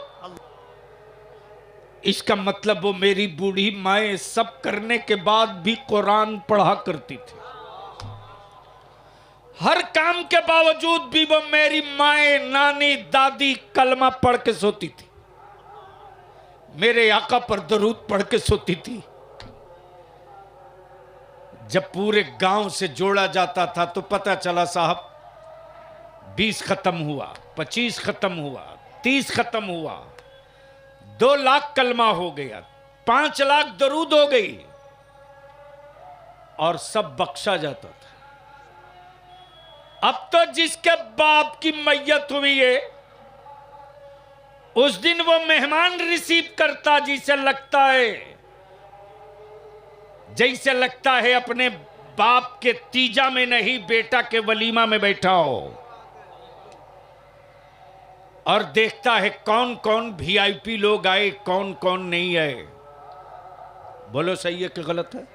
इसका मतलब वो मेरी बूढ़ी माएँ सब करने के बाद भी कुरान पढ़ा करती थी। हर काम के बावजूद भी वो मेरी माएँ, नानी, दादी कलमा पढ़ के सोती थी, मेरे आका पर दरूद पढ़ के सोती थी। जब पूरे गांव से जोड़ा जाता था तो पता चला साहब 20 खत्म हुआ, 25 खत्म हुआ, 30 खत्म हुआ, 2 लाख कलमा हो गया, 5 लाख दरूद हो गई और सब बख्शा जाता था। अब तो जिसके बाप की मैयत हुई है उस दिन वो मेहमान रिसीव करता जैसे लगता है अपने बाप के तीजा में नहीं, बेटा के वलीमा में बैठा हो, और देखता है कौन कौन वीआईपी लोग आए, कौन कौन नहीं आए। बोलो सही है कि गलत है?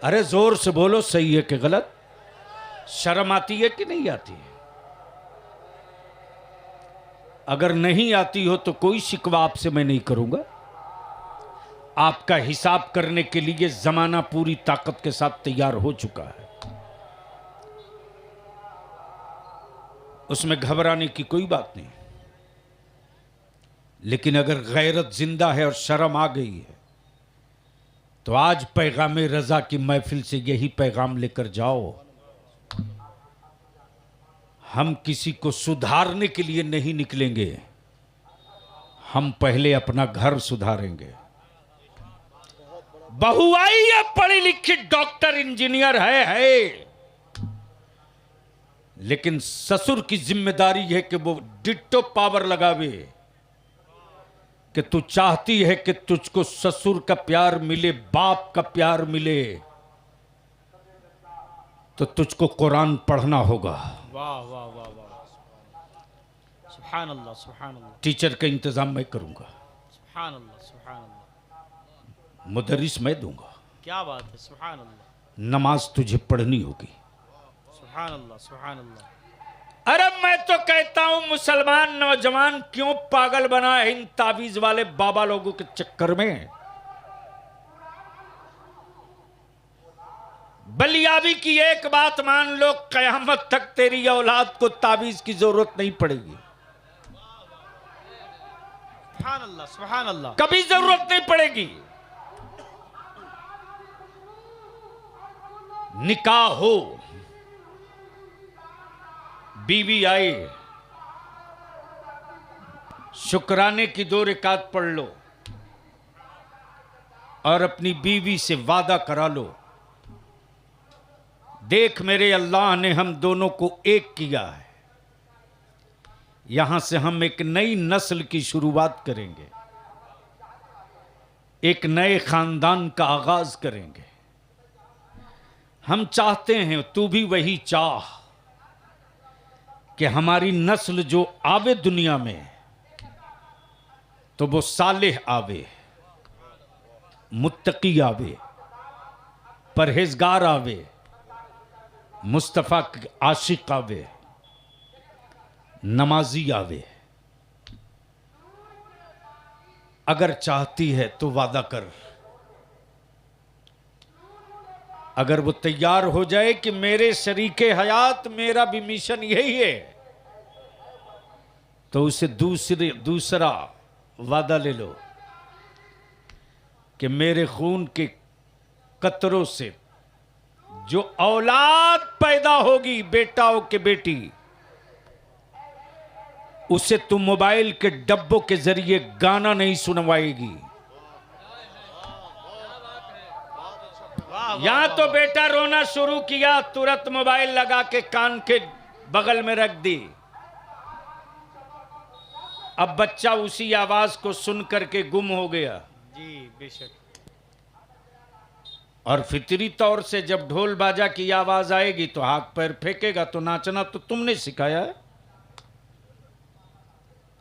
अरे जोर से बोलो, सही है कि गलत? शर्म आती है कि नहीं आती है? अगर नहीं आती हो तो कोई शिकवा आपसे मैं नहीं करूंगा। आपका हिसाब करने के लिए जमाना पूरी ताकत के साथ तैयार हो चुका है, उसमें घबराने की कोई बात नहीं। लेकिन अगर गैरत जिंदा है और शर्म आ गई है तो आज पैगाम रजा की महफिल से यही पैगाम लेकर जाओ, हम किसी को सुधारने के लिए नहीं निकलेंगे, हम पहले अपना घर सुधारेंगे। बहू आई है पढ़ी लिखी, डॉक्टर इंजीनियर है, लेकिन ससुर की जिम्मेदारी है कि वो डिट्टो पावर लगावे कि तू चाहती है कि तुझको ससुर का प्यार मिले, बाप का प्यार मिले, तो तुझको कुरान पढ़ना होगा। वाह वाह वाह वाह, सुभान अल्लाह सुभान अल्लाह। टीचर का इंतजाम मैं करूंगा, सुभान अल्लाह सुभान अल्लाह। मुदरिस मैं दूंगा, क्या बात है, सुभान अल्लाह। नमाज तुझे पढ़नी होगी। सुभान अल्लाह सुभान अल्लाह। अरे मैं तो कहता हूं मुसलमान नौजवान क्यों पागल बना है इन तावीज वाले बाबा लोगों के चक्कर में। बलियाबी की एक बात मान लो, कयामत तक तेरी औलाद को तावीज की जरूरत नहीं पड़ेगी, सुभान अल्लाह सुभान अल्लाह। कभी जरूरत नहीं पड़ेगी। निकाह हो, बीवी आए, शुक्राने की 2 रकात पढ़ लो और अपनी बीवी से वादा करा लो, देख मेरे अल्लाह ने हम दोनों को एक किया है, यहां से हम एक नई नस्ल की शुरुआत करेंगे, एक नए खानदान का आगाज करेंगे। हम चाहते हैं, तू भी वही चाह कि हमारी नस्ल जो आवे दुनिया में तो वो सालेह आवे, मुत्तकी आवे, परहेजगार आवे, मुस्तफा के आशिक आवे, नमाजी आवे। अगर चाहती है तो वादा कर, अगर वो तैयार हो जाए कि मेरे शरीके हयात, मेरा भी मिशन यही है, तो उसे दूसरा वादा ले लो कि मेरे खून के कतरों से जो औलाद पैदा होगी, बेटा हो के बेटी, उसे तुम मोबाइल के डब्बों के जरिए गाना नहीं सुनवाएगी। यहां तो बेटा रोना शुरू किया, तुरंत मोबाइल लगा के कान के बगल में रख दी, अब बच्चा उसी आवाज को सुन करके गुम हो गया। जी बेशक। और फितरी तौर से जब ढोल बाजा की आवाज आएगी तो हाथ पैर फेंकेगा, तो नाचना तो तुमने सिखाया है।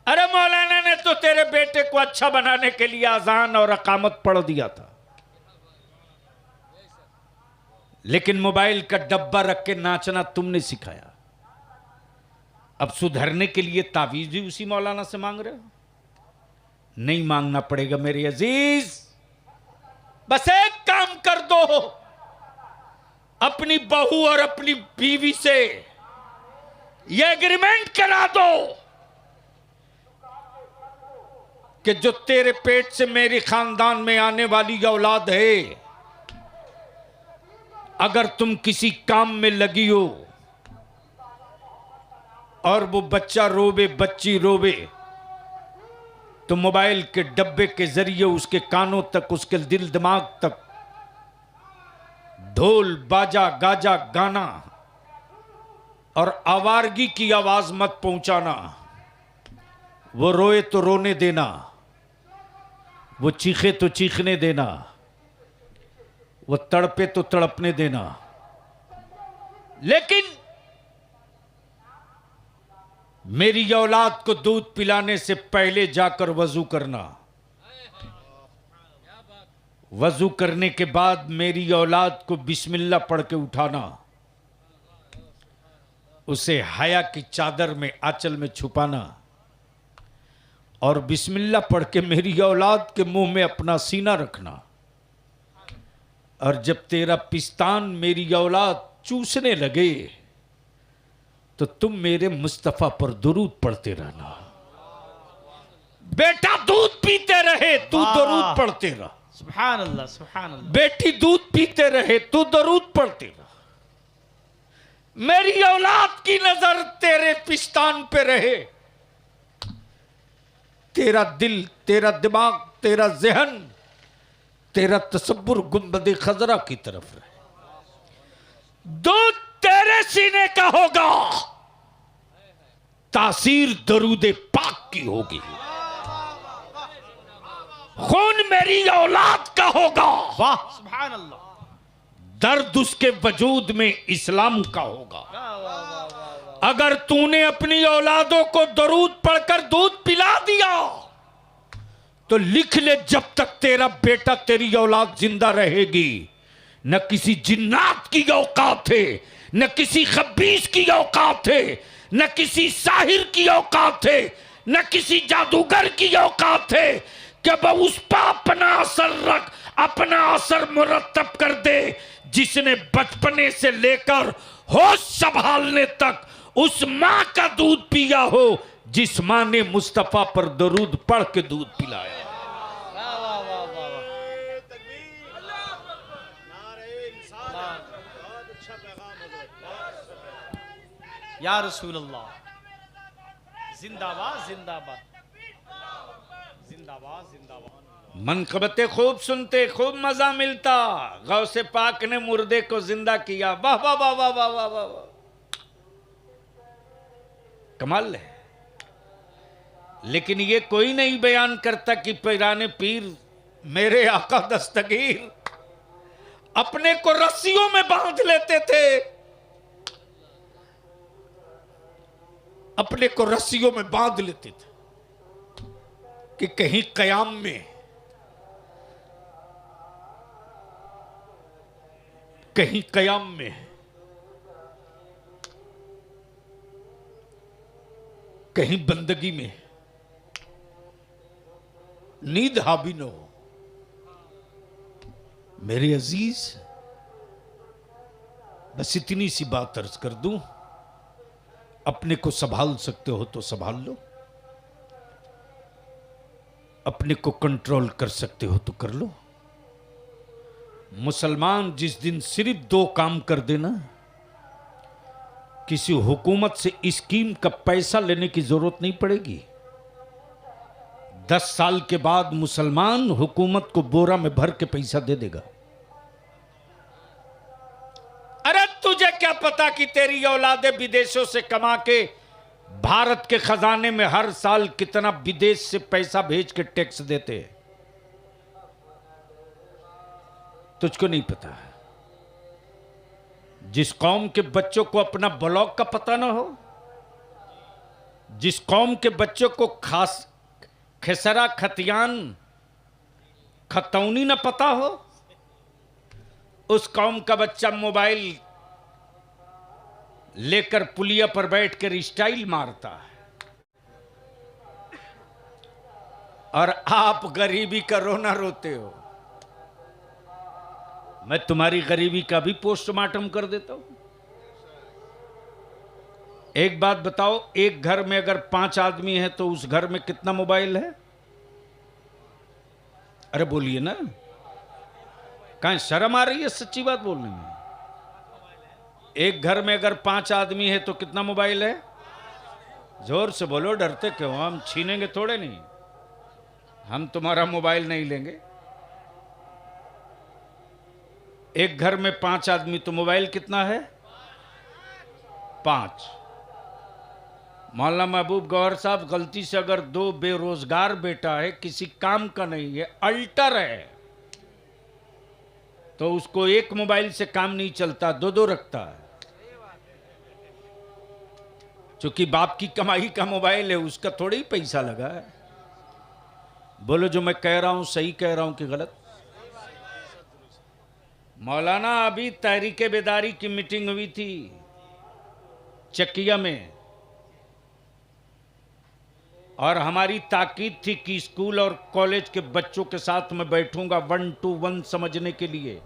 अरे मौलाना ने तो तेरे बेटे को अच्छा बनाने के लिए अजान और अकामत पढ़ दिया था, लेकिन मोबाइल का डब्बा रख के नाचना तुमने सिखाया। अब सुधरने के लिए तावीज भी उसी मौलाना से मांग रहे हो। नहीं मांगना पड़ेगा मेरे अजीज। बस एक काम कर दो, अपनी बहू और अपनी बीवी से यह एग्रीमेंट करा दो कि जो तेरे पेट से मेरे खानदान में आने वाली औलाद है, अगर तुम किसी काम में लगी हो और वो बच्चा रोवे, बच्ची रोवे, तो मोबाइल के डब्बे के जरिए उसके कानों तक, उसके दिल दिमाग तक ढोल बाजा गाजा गाना और आवारगी की आवाज मत पहुंचाना। वो रोए तो रोने देना, वो चीखे तो चीखने देना, वो तड़पे तो तड़पने देना। लेकिन मेरी औलाद को दूध पिलाने से पहले जाकर वजू करना, वजू करने के बाद मेरी औलाद को बिस्मिल्लाह पढ़ के उठाना, उसे हया की चादर में आंचल में छुपाना और बिस्मिल्लाह पढ़ के मेरी औलाद के मुंह में अपना सीना रखना। और जब तेरा पिस्तान मेरी औलाद चूसने लगे तो तुम मेरे मुस्तफा पर दुरूद पढ़ते रहना। बेटा दूध पीते रहे तू दुरूद पढ़ते रह। सुभान अल्लाह, सुभान अल्लाह। बेटी दूध पीते रहे तू दुरूद पढ़ते रह। मेरी औलाद की नजर तेरे पिस्तान पे रहे, तेरा दिल, तेरा दिमाग, तेरा जहन, तेरा तसब्बुर गुंबद खजरा की तरफ रहे। दूध तेरे सीने का होगा, तासीर दरूदे पाक की होगी। खून मेरी औलाद का होगा, वाह सुभान अल्लाह। दर्द उसके वजूद में इस्लाम का होगा। अगर तूने अपनी औलादों को दरूद पढ़कर दूध पिला दिया तो लिख ले, जब तक तेरा बेटा तेरी औलाद जिंदा रहेगी, न किसी जिन्नात की औकात है, न किसी खबीस की औकात है, न किसी साहिर की औकात है, न किसी जादूगर की औकात है कि वह उस पर अपना असर रख, अपना असर मुरतब कर दे जिसने बचपने से लेकर होश संभालने तक उस मां का दूध पिया हो जिस मां ने मुस्तफा पर दरूद पढ़ के दूध पिलाया। या रसूल अल्लाह, जिंदाबाद जिंदाबाद जिंदाबाद जिंदाबाद। मनकबते खूब सुनते, खूब मजा मिलता। गौसे पाक ने मुर्दे को जिंदा किया। वाह वाह वाह वाह वाह वाह वाह, कमाल है। लेकिन ये कोई नहीं बयान करता कि पैराने पीर मेरे आका दस्तगीर अपने को रस्सियों में बांध लेते थे, अपने को रस्सियों में बांध लेते थे कि कहीं कयाम में, कहीं कयाम में कहीं बंदगी में नींद हावी न हो। मेरे अजीज, बस इतनी सी बात अर्ज कर दूं, अपने को संभाल सकते हो तो संभाल लो, अपने को कंट्रोल कर सकते हो तो कर लो। मुसलमान जिस दिन सिर्फ दो काम कर देना, किसी हुकूमत से स्कीम का पैसा लेने की जरूरत नहीं पड़ेगी। 10 साल के बाद मुसलमान हुकूमत को बोरा में भर के पैसा दे देगा। अरे तुझे क्या पता कि तेरी औलादे विदेशों से कमा के भारत के खजाने में हर साल कितना विदेश से पैसा भेज के टैक्स देते हैं? तुझको नहीं पता है। जिस कौम के बच्चों को अपना ब्लॉक का पता ना हो, जिस कौम के बच्चों को खास खेसरा खतियान खतौनी ना पता हो, उस कौम का बच्चा मोबाइल लेकर पुलिया पर बैठकर स्टाइल मारता है। और आप गरीबी का रोना रोते हो। मैं तुम्हारी गरीबी का भी पोस्टमार्टम कर देता हूं। एक बात बताओ, एक घर में अगर 5 आदमी हैं तो उस घर में कितना मोबाइल है? अरे बोलिए ना, कहीं शर्म आ रही है सच्ची बात बोलने में? एक घर में अगर 5 आदमी है तो कितना मोबाइल है? जोर से बोलो, डरते क्यों? हम छीनेंगे थोड़े नहीं, हम तुम्हारा मोबाइल नहीं लेंगे। एक घर में 5 आदमी तो मोबाइल कितना है? 5। मौलाना महबूब गौहर साहब, गलती से अगर 2 बेरोजगार बेटा है, किसी काम का नहीं है, अल्टर है, तो उसको एक मोबाइल से काम नहीं चलता, 2 रखता है। क्योंकि बाप की कमाई का मोबाइल है, उसका थोड़ी ही पैसा लगा है। बोलो जो मैं कह रहा हूं सही कह रहा हूं कि गलत? मौलाना, अभी तहरीके बेदारी की मीटिंग हुई थी चकिया में, और हमारी ताकीद थी कि स्कूल और कॉलेज के बच्चों के साथ मैं बैठूंगा 1 to 1 समझने के लिए।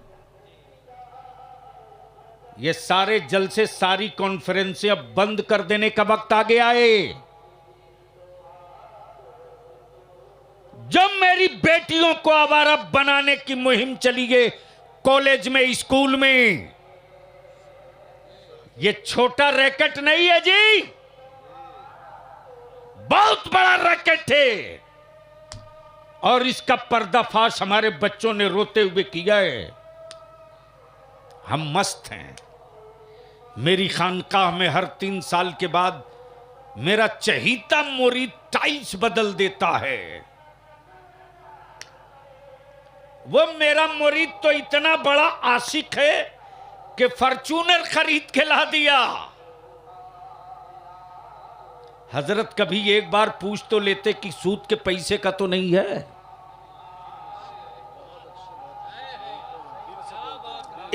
ये सारे जलसे, सारी कॉन्फ्रेंसें अब बंद कर देने का वक्त आ गया है। जब मेरी बेटियों को आवारा बनाने की मुहिम चली है कॉलेज में, स्कूल में, ये छोटा रैकेट नहीं है जी, बहुत बड़ा रैकेट है, और इसका पर्दाफाश हमारे बच्चों ने रोते हुए किया है। हम मस्त हैं। मेरी खानकाह में हर 3 साल के बाद मेरा चहीता मुरीद टाइल्स बदल देता है। वो मेरा मुरीद तो इतना बड़ा आशिक है कि फॉर्च्यूनर खरीद के ला दिया। हजरत कभी एक बार पूछ तो लेते कि सूद के पैसे का तो नहीं है?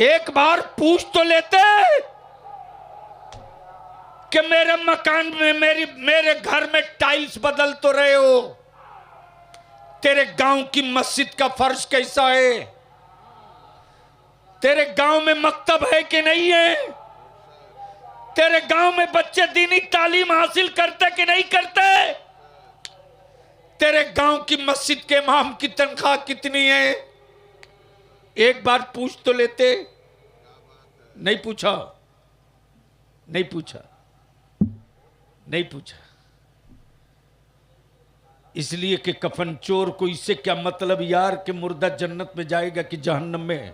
एक बार पूछ तो लेते कि मेरे मकान में, मेरे घर में टाइल्स बदल तो रहे हो, तेरे गांव की मस्जिद का फर्श कैसा है, तेरे गांव में मकतब है कि नहीं है, तेरे गांव में बच्चे दीनी तालीम हासिल करते कि नहीं करते, तेरे गांव की मस्जिद के इमाम की तनख्वाह कितनी है? एक बार पूछ तो लेते। नहीं पूछा, नहीं पूछा, नहीं पूछा। इसलिए कि कफन चोर को इससे क्या मतलब यार कि मुर्दा जन्नत में जाएगा कि जहन्नम में?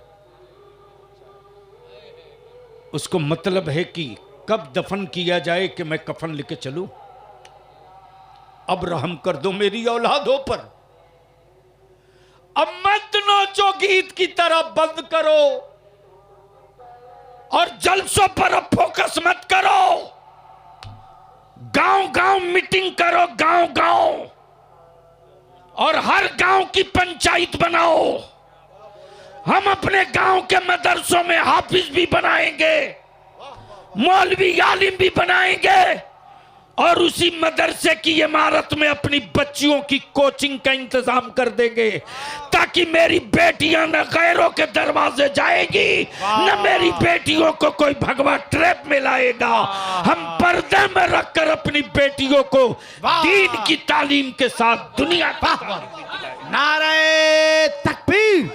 उसको मतलब है कि कब दफन किया जाए कि मैं कफन लेके चलूं। अब रहम कर दो मेरी औलादों पर। अब मत नोचो गीत की तरह, बंद करो, और जलसों पर अब फोकस मत करो। गांव गांव मीटिंग करो, गांव गांव, और हर गांव की पंचायत बनाओ। हम अपने गांव के मदरसों में हाफिज भी बनाएंगे, मौलवी आलिम भी बनाएंगे, और उसी मदरसे की इमारत में अपनी बच्चियों की कोचिंग का इंतजाम कर देंगे, ताकि मेरी बेटियां न गैरों के दरवाजे जाएगी, न मेरी बेटियों को कोई भगवा ट्रैप में लाएगा। हम पर्दे में रखकर अपनी बेटियों को दीन की तालीम के साथ दुनिया का। नारे तकबीर,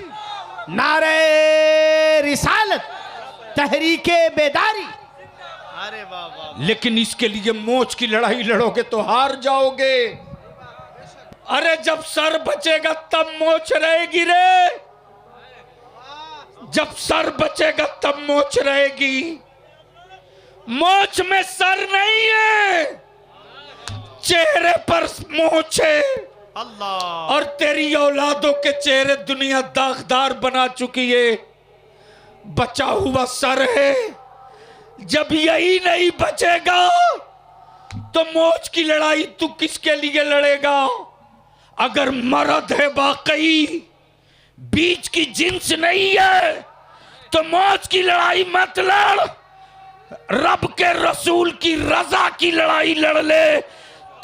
नारे रिसालत, तहरीके बेदारी। अरे वाह वाह। लेकिन इसके लिए मोच की लड़ाई लड़ोगे तो हार जाओगे। अरे जब सर बचेगा तब मोच रहेगी रे, जब सर बचेगा तब मोच रहेगी। मोच में सर नहीं है, चेहरे पर मोच है। अल्लाह। और तेरी औलादों के चेहरे दुनिया दागदार बना चुकी है, बचा हुआ सर है। जब यही नहीं बचेगा तो मोच की लड़ाई तू किसके लिए लड़ेगा? अगर मर्द है वाकई, बीच की जिन्स नहीं है, तो मोच की लड़ाई मत लड़, रब के रसूल की रजा की लड़ाई लड़ ले,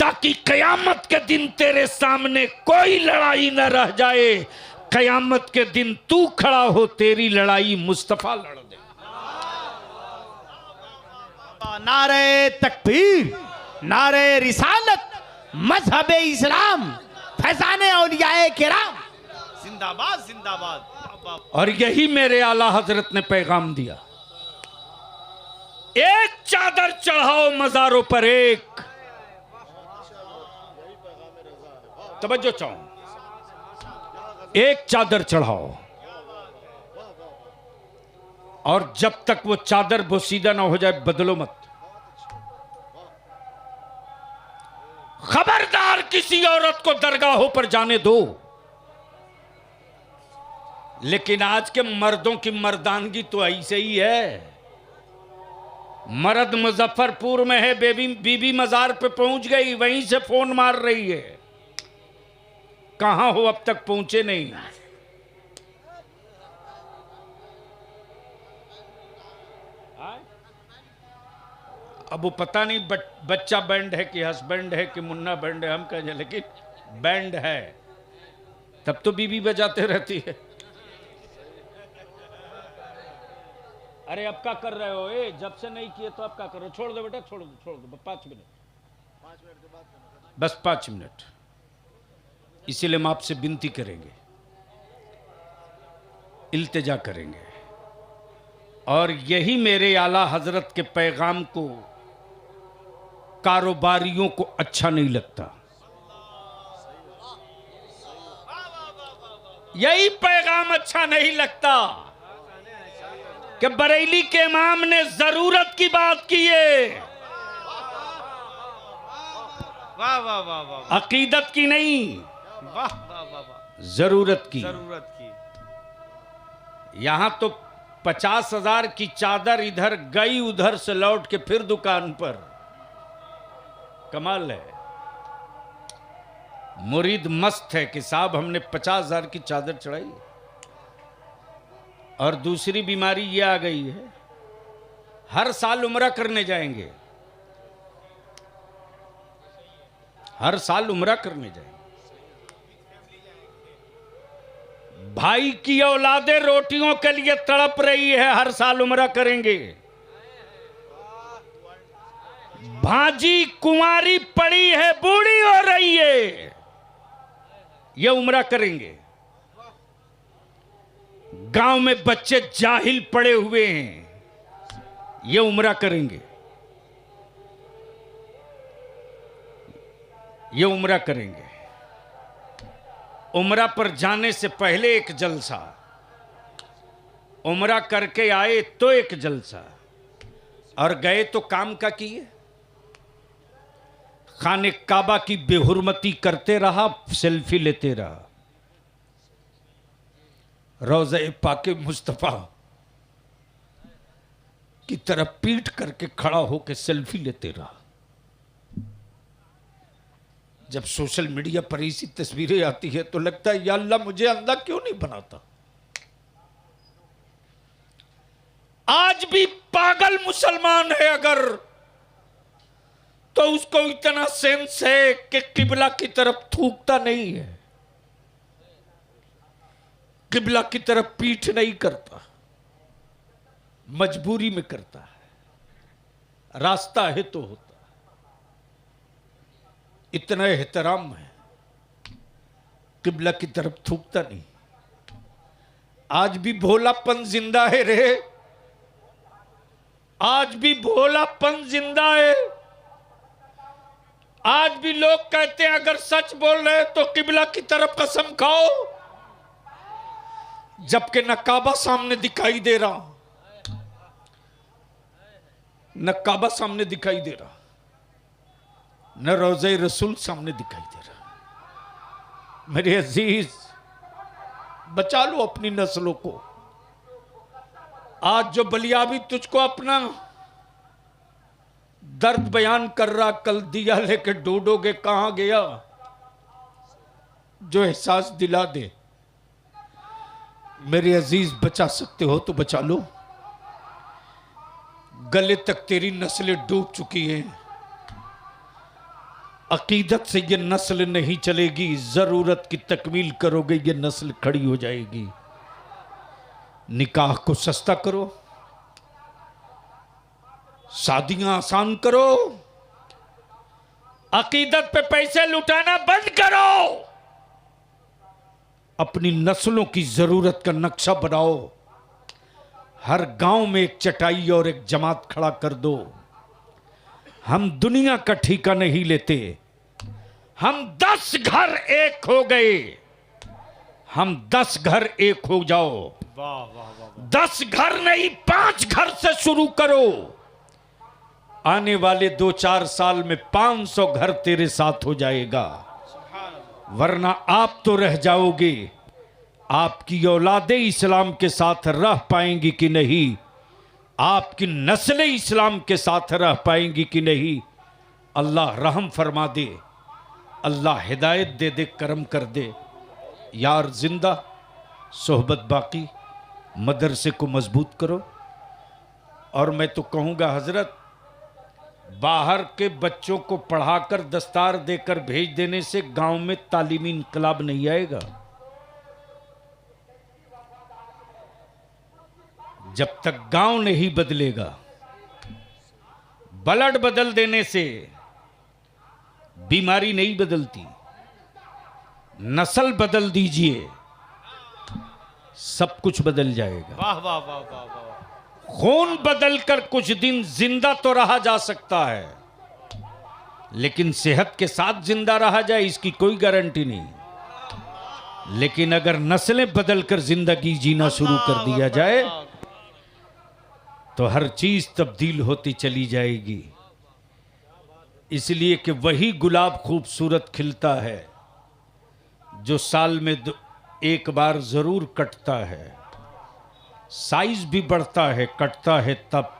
ताकि कयामत के दिन तेरे सामने कोई लड़ाई न रह जाए। कयामत के दिन तू खड़ा हो, तेरी लड़ाई मुस्तफा लड़ दे। नारे तकबीर, नारे रिसालत, मजहब इस्लाम, फैजाने औलियाए किराम। जिंदाबाद जिंदाबाद। और यही मेरे आला हजरत ने पैगाम दिया, एक चादर चढ़ाओ मजारों पर एक। तवज्जो चाहूं, एक चादर चढ़ाओ, और जब तक वो चादर बोसीदा ना हो जाए बदलो मत। खबरदार किसी औरत को दरगाहों पर जाने दो। लेकिन आज के मर्दों की मर्दानगी तो ऐसे ही है। मर्द मुजफ्फरपुर में है, बीबी मजार पे पहुंच गई, वहीं से फोन मार रही है, कहां हो अब तक पहुंचे नहीं। अब वो पता नहीं बच्चा बैंड है कि हस्बैंड है कि मुन्ना बैंड है, हम कहें, लेकिन बैंड है। तब तो बीबी बजाते रहती है। अरे अब क्या कर रहे हो? जब से नहीं किए तो अब क्या कर रहे हो? छोड़ दो बेटा, छोड़ दो 5 मिनट, बस 5 मिनट। इसीलिए हम आपसे विनती करेंगे, इल्तिजा करेंगे, और यही मेरे आला हजरत के पैगाम को कारोबारियों को अच्छा नहीं लगता। यही पैगाम अच्छा नहीं लगता कि बरेली के इमाम ने जरूरत की बात की है, वाह वाह वाह वाह, अकीदत की नहीं, वाह वाह वाह वाह, जरूरत की। जरूरत की। यहां तो 50,000 की चादर इधर गई, उधर से लौट के फिर दुकान पर। कमाल है। मुरीद मस्त है कि साहब हमने 50,000 की चादर चढ़ाई। और दूसरी बीमारी ये आ गई है, हर साल उम्रा करने जाएंगे, हर साल उम्रा करने जाएंगे। भाई की औलादे रोटियों के लिए तड़प रही है, हर साल उम्रा करेंगे। भांजी कुंवारी पड़ी है, बूढ़ी हो रही है, ये उम्रा करेंगे। गांव में बच्चे जाहिल पड़े हुए हैं, ये उम्रा करेंगे, ये उम्रा करेंगे। उम्रा पर जाने से पहले एक जलसा, उम्रा करके आए तो एक जलसा, और गए तो काम का किए। खाने काबा की बेहुरमती करते रहा, सेल्फी लेते रहा। रोज़े पाके मुस्तफ़ा की तरफ पीठ करके खड़ा होकर सेल्फी लेते रहा। जब सोशल मीडिया पर ऐसी तस्वीरें आती है तो लगता है या अल्लाह मुझे अंधा क्यों नहीं बनाता। आज भी पागल मुसलमान है अगर, तो उसको इतना सेंस है कि किबला की तरफ थूकता नहीं है, किबला की तरफ पीठ नहीं करता, मजबूरी में करता है, रास्ता है तो होता। इतना एहतराम है, किबला की तरफ थूकता नहीं। आज भी भोलापन जिंदा है रे, आज भी भोलापन जिंदा है। आज भी लोग कहते हैं अगर सच बोल रहे हैं तो किबला की तरफ कसम खाओ, जबकि न काबा सामने दिखाई दे रहा, न काबा सामने दिखाई दे रहा, न रोज़े रसूल सामने दिखाई दे रहा। मेरे अजीज, बचा लो अपनी नस्लों को। आज जो बलियाबी तुझको अपना दर्द बयान कर रहा, कल दिया लेके ढूंढोगे कहां गया, जो एहसास दिला दे। मेरे अजीज, बचा सकते हो तो बचा लो। गले तक तेरी नस्लें डूब चुकी हैं, अकीदत से ये नस्ल नहीं चलेगी, जरूरत की तकमील करोगे ये नस्ल खड़ी हो जाएगी। निकाह को सस्ता करो, शादियां आसान करो, अकीदत पे पैसे लुटाना बंद करो, अपनी नस्लों की जरूरत का नक्शा बनाओ। हर गांव में एक चटाई और एक जमात खड़ा कर दो। हम दुनिया का ठेका नहीं लेते। हम 10 घर एक हो गए, हम 10 घर एक हो जाओ। वाह वाह वाह 10 घर नहीं 5 घर से शुरू करो। आने वाले 2-4 साल में 500 घर तेरे साथ हो जाएगा, वरना आप तो रह जाओगे। आपकी औलादे इस्लाम के साथ रह पाएंगी कि नहीं, आपकी नस्लें इस्लाम के साथ रह पाएंगी कि नहीं। अल्लाह रहम फरमा दे, अल्लाह हिदायत दे दे, करम कर दे। यार जिंदा, सोहबत बाकी, मदरसे को मजबूत करो। और मैं तो कहूँगा हजरत, बाहर के बच्चों को पढ़ाकर दस्तार देकर भेज देने से गांव में तालीमी इनकलाब नहीं आएगा। जब तक गांव नहीं बदलेगा, ब्लड बदल देने से बीमारी नहीं बदलती। नस्ल बदल दीजिए, सब कुछ बदल जाएगा। वाह वाह वाह वाह वाह। खून बदलकर कुछ दिन जिंदा तो रहा जा सकता है, लेकिन सेहत के साथ जिंदा रहा जाए इसकी कोई गारंटी नहीं। लेकिन अगर नस्लें बदलकर जिंदगी जीना शुरू कर दिया जाए तो हर चीज तब्दील होती चली जाएगी। इसलिए कि वही गुलाब खूबसूरत खिलता है जो साल में एक बार जरूर कटता है। साइज भी बढ़ता है, कटता है तब।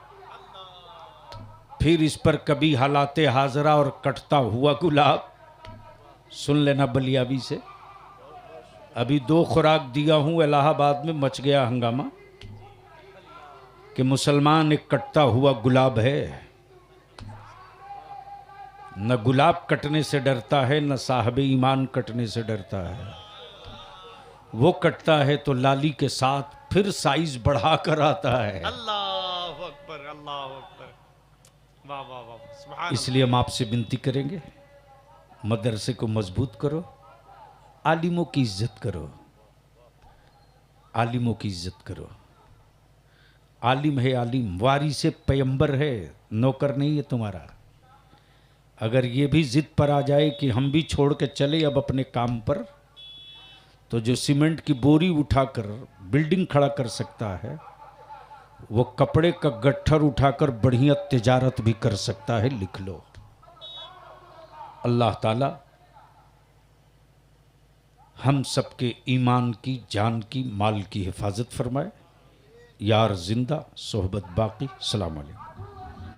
फिर इस पर कभी हालाते हाजरा और कटता हुआ गुलाब सुन लेना बलियाबी से। अभी 2 खुराक दिया हूं, इलाहाबाद में मच गया हंगामा कि मुसलमान एक कटता हुआ गुलाब है। न गुलाब कटने से डरता है, न साहब ईमान कटने से डरता है। वो कटता है तो लाली के साथ फिर साइज बढ़ाकर आता है। अल्लाह अकबर अल्लाह अकबर। वाह वाह वाह सुभान। इसलिए हम आपसे विनती करेंगे, मदरसे को मजबूत करो, आलिमों की इज्जत करो, आलिमों की इज्जत करो। आलिम है आलिम, वारिसे पैगंबर है, नौकर नहीं है तुम्हारा। अगर ये भी जिद पर आ जाए कि हम भी छोड़ के चले अब अपने काम पर, तो जो सीमेंट की बोरी उठाकर बिल्डिंग खड़ा कर सकता है, वो कपड़े का गट्ठर उठाकर बढ़िया तिजारत भी कर सकता है। लिख लो। अल्लाह ताला हम सबके ईमान की, जान की, माल की हिफाजत फरमाए। यार जिंदा, सोहबत बाकी। सलाम अलैकुम।